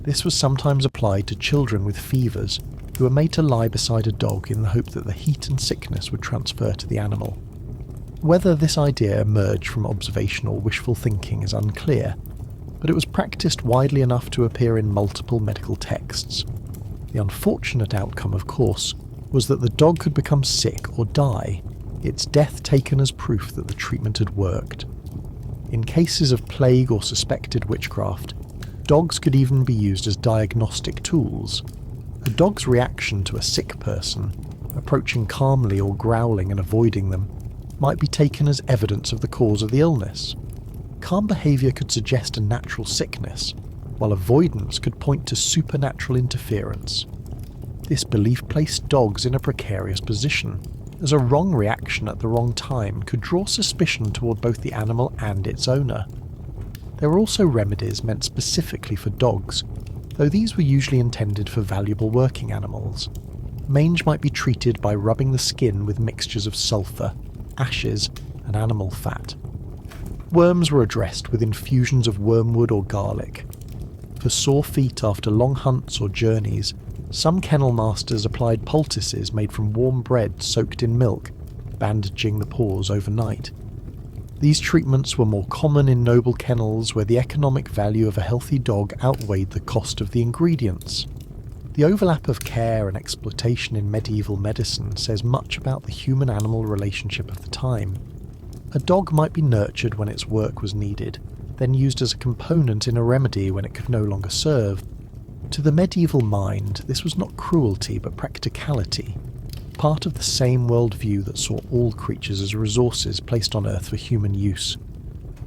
This was sometimes applied to children with fevers, who were made to lie beside a dog in the hope that the heat and sickness would transfer to the animal. Whether this idea emerged from observation or wishful thinking is unclear, but it was practiced widely enough to appear in multiple medical texts. The unfortunate outcome, of course, was that the dog could become sick or die, its death taken as proof that the treatment had worked. In cases of plague or suspected witchcraft, dogs could even be used as diagnostic tools. A dog's reaction to a sick person, approaching calmly or growling and avoiding them, might be taken as evidence of the cause of the illness. Calm behaviour could suggest a natural sickness, while avoidance could point to supernatural interference. This belief placed dogs in a precarious position, as a wrong reaction at the wrong time could draw suspicion toward both the animal and its owner. There were also remedies meant specifically for dogs, though these were usually intended for valuable working animals. Mange might be treated by rubbing the skin with mixtures of sulphur, ashes, and animal fat. Worms were addressed with infusions of wormwood or garlic. For sore feet after long hunts or journeys, some kennel masters applied poultices made from warm bread soaked in milk, bandaging the paws overnight. These treatments were more common in noble kennels where the economic value of a healthy dog outweighed the cost of the ingredients. The overlap of care and exploitation in medieval medicine says much about the human-animal relationship of the time. A dog might be nurtured when its work was needed, then used as a component in a remedy when it could no longer serve. To the medieval mind, this was not cruelty but practicality, part of the same worldview that saw all creatures as resources placed on Earth for human use.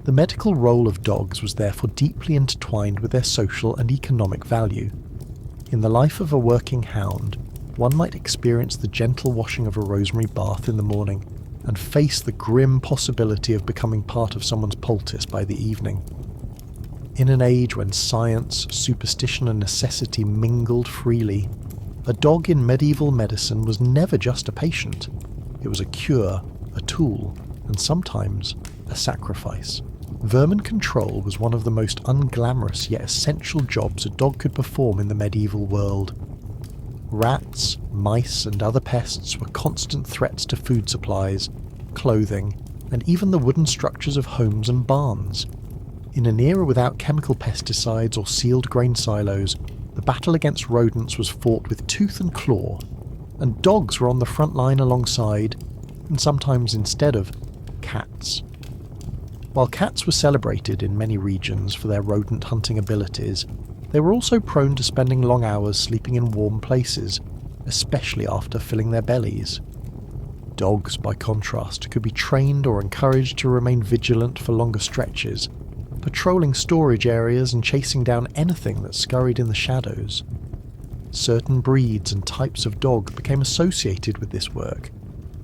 The medical role of dogs was therefore deeply intertwined with their social and economic value. In the life of a working hound, one might experience the gentle washing of a rosemary bath in the morning, and face the grim possibility of becoming part of someone's poultice by the evening. In an age when science, superstition and necessity mingled freely, a dog in medieval medicine was never just a patient. It was a cure, a tool, and sometimes a sacrifice. Vermin control was one of the most unglamorous yet essential jobs a dog could perform in the medieval world. Rats, mice and other pests were constant threats to food supplies, clothing, and even the wooden structures of homes and barns. In an era without chemical pesticides or sealed grain silos, the battle against rodents was fought with tooth and claw, and dogs were on the front line alongside, and sometimes instead of, cats. While cats were celebrated in many regions for their rodent hunting abilities, they were also prone to spending long hours sleeping in warm places, especially after filling their bellies. Dogs, by contrast, could be trained or encouraged to remain vigilant for longer stretches, patrolling storage areas and chasing down anything that scurried in the shadows. Certain breeds and types of dog became associated with this work,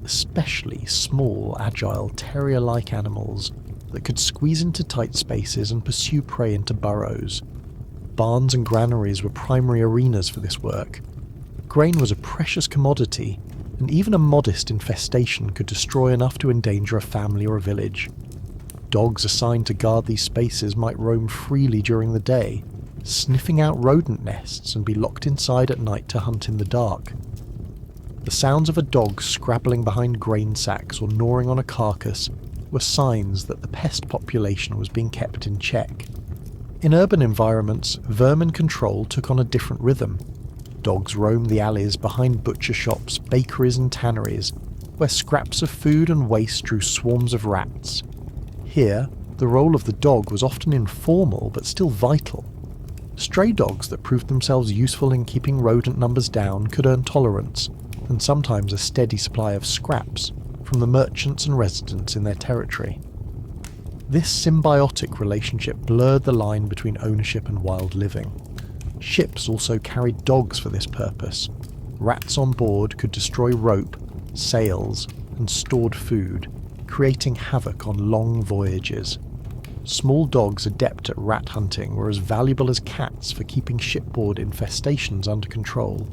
especially small, agile, terrier-like animals that could squeeze into tight spaces and pursue prey into burrows. Barns and granaries were primary arenas for this work. Grain was a precious commodity, and even a modest infestation could destroy enough to endanger a family or a village. Dogs assigned to guard these spaces might roam freely during the day, sniffing out rodent nests and be locked inside at night to hunt in the dark. The sounds of a dog scrabbling behind grain sacks or gnawing on a carcass were signs that the pest population was being kept in check. In urban environments, vermin control took on a different rhythm. Dogs roamed the alleys behind butcher shops, bakeries and tanneries, where scraps of food and waste drew swarms of rats. Here, the role of the dog was often informal but still vital. Stray dogs that proved themselves useful in keeping rodent numbers down could earn tolerance, and sometimes a steady supply of scraps, from the merchants and residents in their territory. This symbiotic relationship blurred the line between ownership and wild living. Ships also carried dogs for this purpose. Rats on board could destroy rope, sails, and stored food, creating havoc on long voyages. Small dogs adept at rat hunting were as valuable as cats for keeping shipboard infestations under control.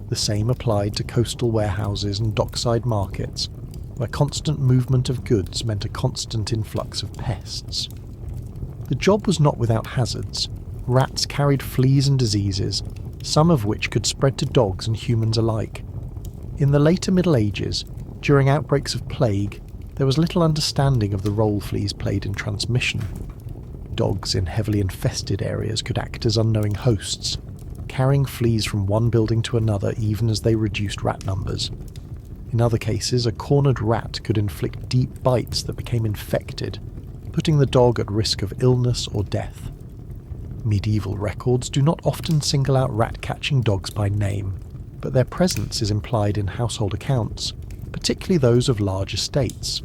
The same applied to coastal warehouses and dockside markets, where constant movement of goods meant a constant influx of pests. The job was not without hazards. Rats carried fleas and diseases, some of which could spread to dogs and humans alike. In the later Middle Ages, during outbreaks of plague, there was little understanding of the role fleas played in transmission. Dogs in heavily infested areas could act as unknowing hosts, carrying fleas from one building to another even as they reduced rat numbers. In other cases, a cornered rat could inflict deep bites that became infected, putting the dog at risk of illness or death. Medieval records do not often single out rat-catching dogs by name, but their presence is implied in household accounts, particularly those of large estates.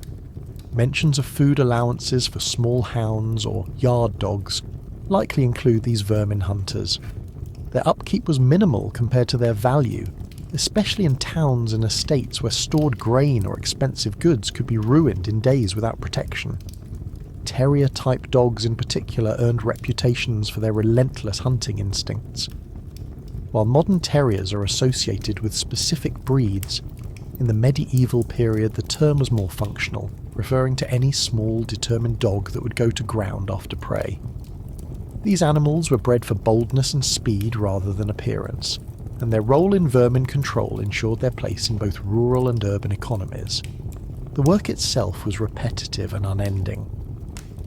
Mentions of food allowances for small hounds or yard dogs likely include these vermin hunters. Their upkeep was minimal compared to their value, especially in towns and estates where stored grain or expensive goods could be ruined in days without protection. Terrier-type dogs in particular earned reputations for their relentless hunting instincts. While modern terriers are associated with specific breeds, in the medieval period the term was more functional, referring to any small, determined dog that would go to ground after prey. These animals were bred for boldness and speed rather than appearance, and their role in vermin control ensured their place in both rural and urban economies. The work itself was repetitive and unending.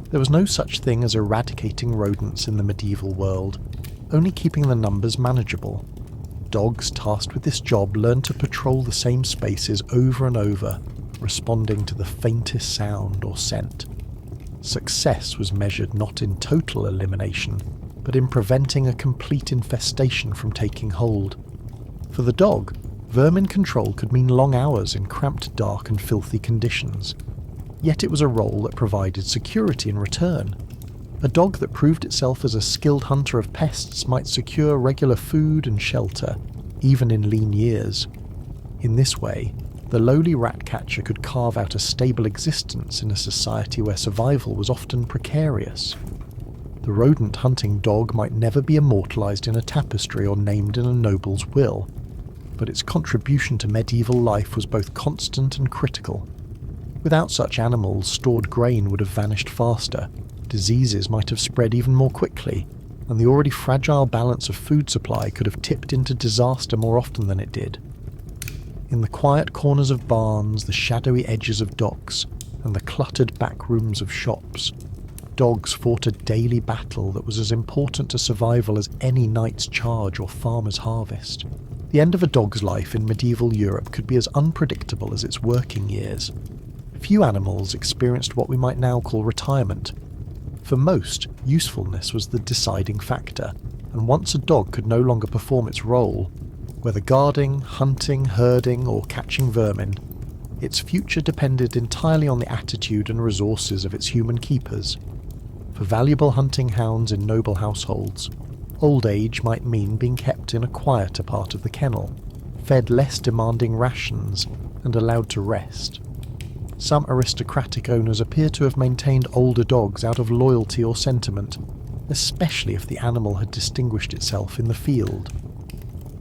There was no such thing as eradicating rodents in the medieval world, only keeping the numbers manageable. Dogs tasked with this job learned to patrol the same spaces over and over, responding to the faintest sound or scent. Success was measured not in total elimination, but in preventing a complete infestation from taking hold. For the dog, vermin control could mean long hours in cramped, dark and filthy conditions. Yet it was a role that provided security in return. A dog that proved itself as a skilled hunter of pests might secure regular food and shelter, even in lean years. In this way, the lowly rat catcher could carve out a stable existence in a society where survival was often precarious. The rodent hunting dog might never be immortalized in a tapestry or named in a noble's will, but its contribution to medieval life was both constant and critical. Without such animals, stored grain would have vanished faster, diseases might have spread even more quickly, and the already fragile balance of food supply could have tipped into disaster more often than it did. In the quiet corners of barns, the shadowy edges of docks, and the cluttered back rooms of shops, dogs fought a daily battle that was as important to survival as any knight's charge or farmer's harvest. The end of a dog's life in medieval Europe could be as unpredictable as its working years. Few animals experienced what we might now call retirement. For most, usefulness was the deciding factor, and once a dog could no longer perform its role, whether guarding, hunting, herding, or catching vermin, its future depended entirely on the attitude and resources of its human keepers. For valuable hunting hounds in noble households, old age might mean being kept in a quieter part of the kennel, fed less demanding rations, and allowed to rest. Some aristocratic owners appear to have maintained older dogs out of loyalty or sentiment, especially if the animal had distinguished itself in the field.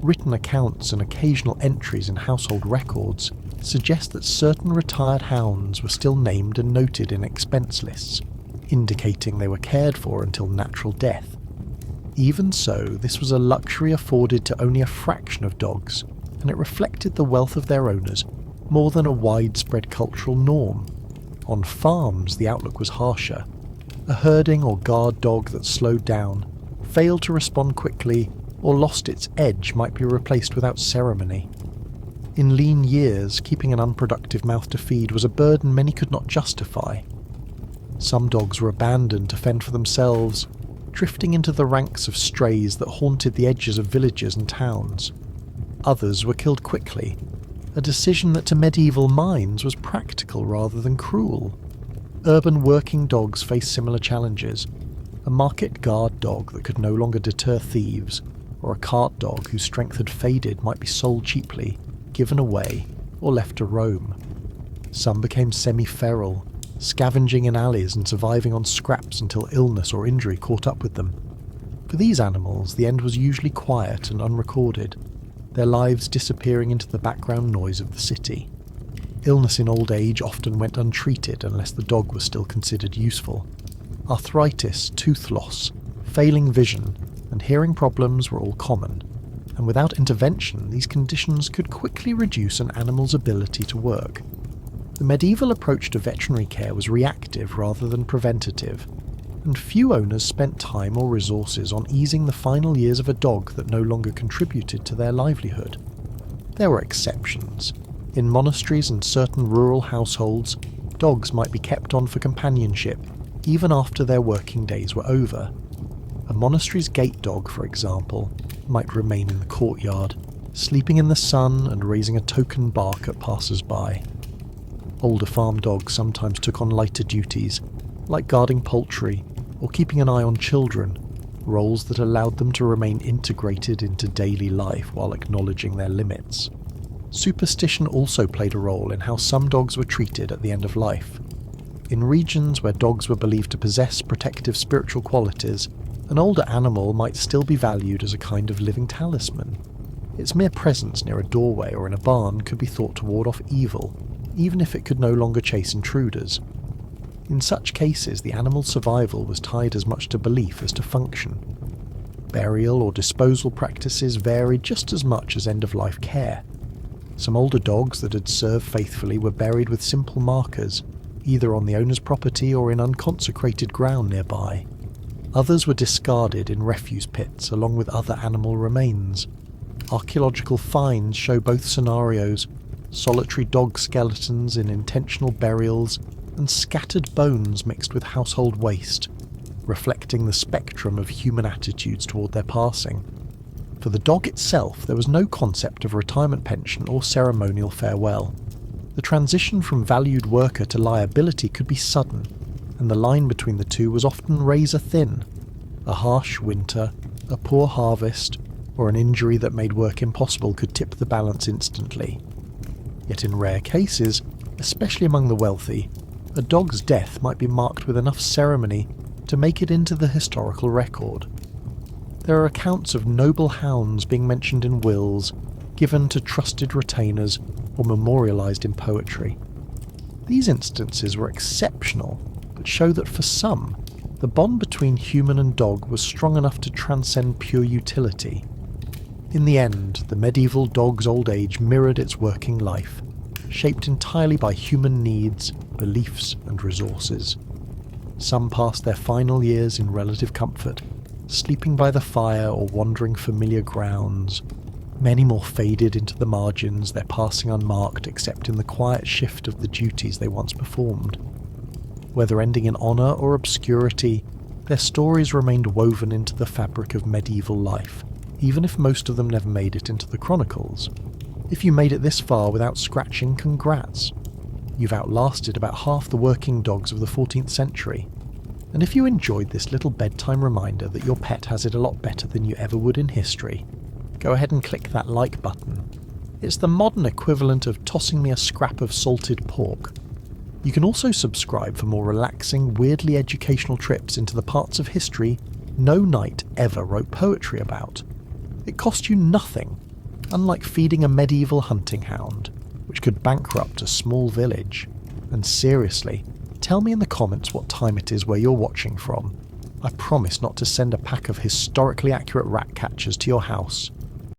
Written accounts and occasional entries in household records suggest that certain retired hounds were still named and noted in expense lists, indicating they were cared for until natural death. Even so, this was a luxury afforded to only a fraction of dogs, and it reflected the wealth of their owners more than a widespread cultural norm. On farms, the outlook was harsher. A herding or guard dog that slowed down, failed to respond quickly, or lost its edge might be replaced without ceremony. In lean years, keeping an unproductive mouth to feed was a burden many could not justify. Some dogs were abandoned to fend for themselves, drifting into the ranks of strays that haunted the edges of villages and towns. Others were killed quickly, a decision that to medieval minds was practical rather than cruel. Urban working dogs faced similar challenges. A market guard dog that could no longer deter thieves, or a cart dog whose strength had faded might be sold cheaply, given away, or left to roam. Some became semi-feral, scavenging in alleys and surviving on scraps until illness or injury caught up with them. For these animals, the end was usually quiet and unrecorded, their lives disappearing into the background noise of the city. Illness in old age often went untreated unless the dog was still considered useful. Arthritis, tooth loss, failing vision, and hearing problems were all common, and without intervention these conditions could quickly reduce an animal's ability to work. The medieval approach to veterinary care was reactive rather than preventative, and few owners spent time or resources on easing the final years of a dog that no longer contributed to their livelihood. There were exceptions. In monasteries and certain rural households, dogs might be kept on for companionship even after their working days were over. A monastery's gate dog, for example, might remain in the courtyard, sleeping in the sun and raising a token bark at passers-by. Older farm dogs sometimes took on lighter duties, like guarding poultry or keeping an eye on children, roles that allowed them to remain integrated into daily life while acknowledging their limits. Superstition also played a role in how some dogs were treated at the end of life. In regions where dogs were believed to possess protective spiritual qualities, an older animal might still be valued as a kind of living talisman. Its mere presence near a doorway or in a barn could be thought to ward off evil, even if it could no longer chase intruders. In such cases, the animal's survival was tied as much to belief as to function. Burial or disposal practices varied just as much as end-of-life care. Some older dogs that had served faithfully were buried with simple markers, either on the owner's property or in unconsecrated ground nearby. Others were discarded in refuse pits along with other animal remains. Archaeological finds show both scenarios: solitary dog skeletons in intentional burials and scattered bones mixed with household waste, reflecting the spectrum of human attitudes toward their passing. For the dog itself, there was no concept of retirement pension or ceremonial farewell. The transition from valued worker to liability could be sudden, and the line between the two was often razor thin. A harsh winter, a poor harvest, or an injury that made work impossible could tip the balance instantly. Yet in rare cases, especially among the wealthy, a dog's death might be marked with enough ceremony to make it into the historical record. There are accounts of noble hounds being mentioned in wills, given to trusted retainers, or memorialised in poetry. These instances were exceptional, but show that for some, the bond between human and dog was strong enough to transcend pure utility. In the end, the medieval dog's old age mirrored its working life, shaped entirely by human needs, beliefs, and resources. Some passed their final years in relative comfort, sleeping by the fire or wandering familiar grounds. Many more faded into the margins, their passing unmarked except in the quiet shift of the duties they once performed. Whether ending in honour or obscurity, their stories remained woven into the fabric of medieval life, even if most of them never made it into the chronicles. If you made it this far without scratching, congrats. You've outlasted about half the working dogs of the 14th century. And if you enjoyed this little bedtime reminder that your pet has it a lot better than you ever would in history, go ahead and click that like button. It's the modern equivalent of tossing me a scrap of salted pork. You can also subscribe for more relaxing, weirdly educational trips into the parts of history no knight ever wrote poetry about. It cost you nothing, unlike feeding a medieval hunting hound, which could bankrupt a small village. And seriously, tell me in the comments what time it is where you're watching from. I promise not to send a pack of historically accurate rat catchers to your house.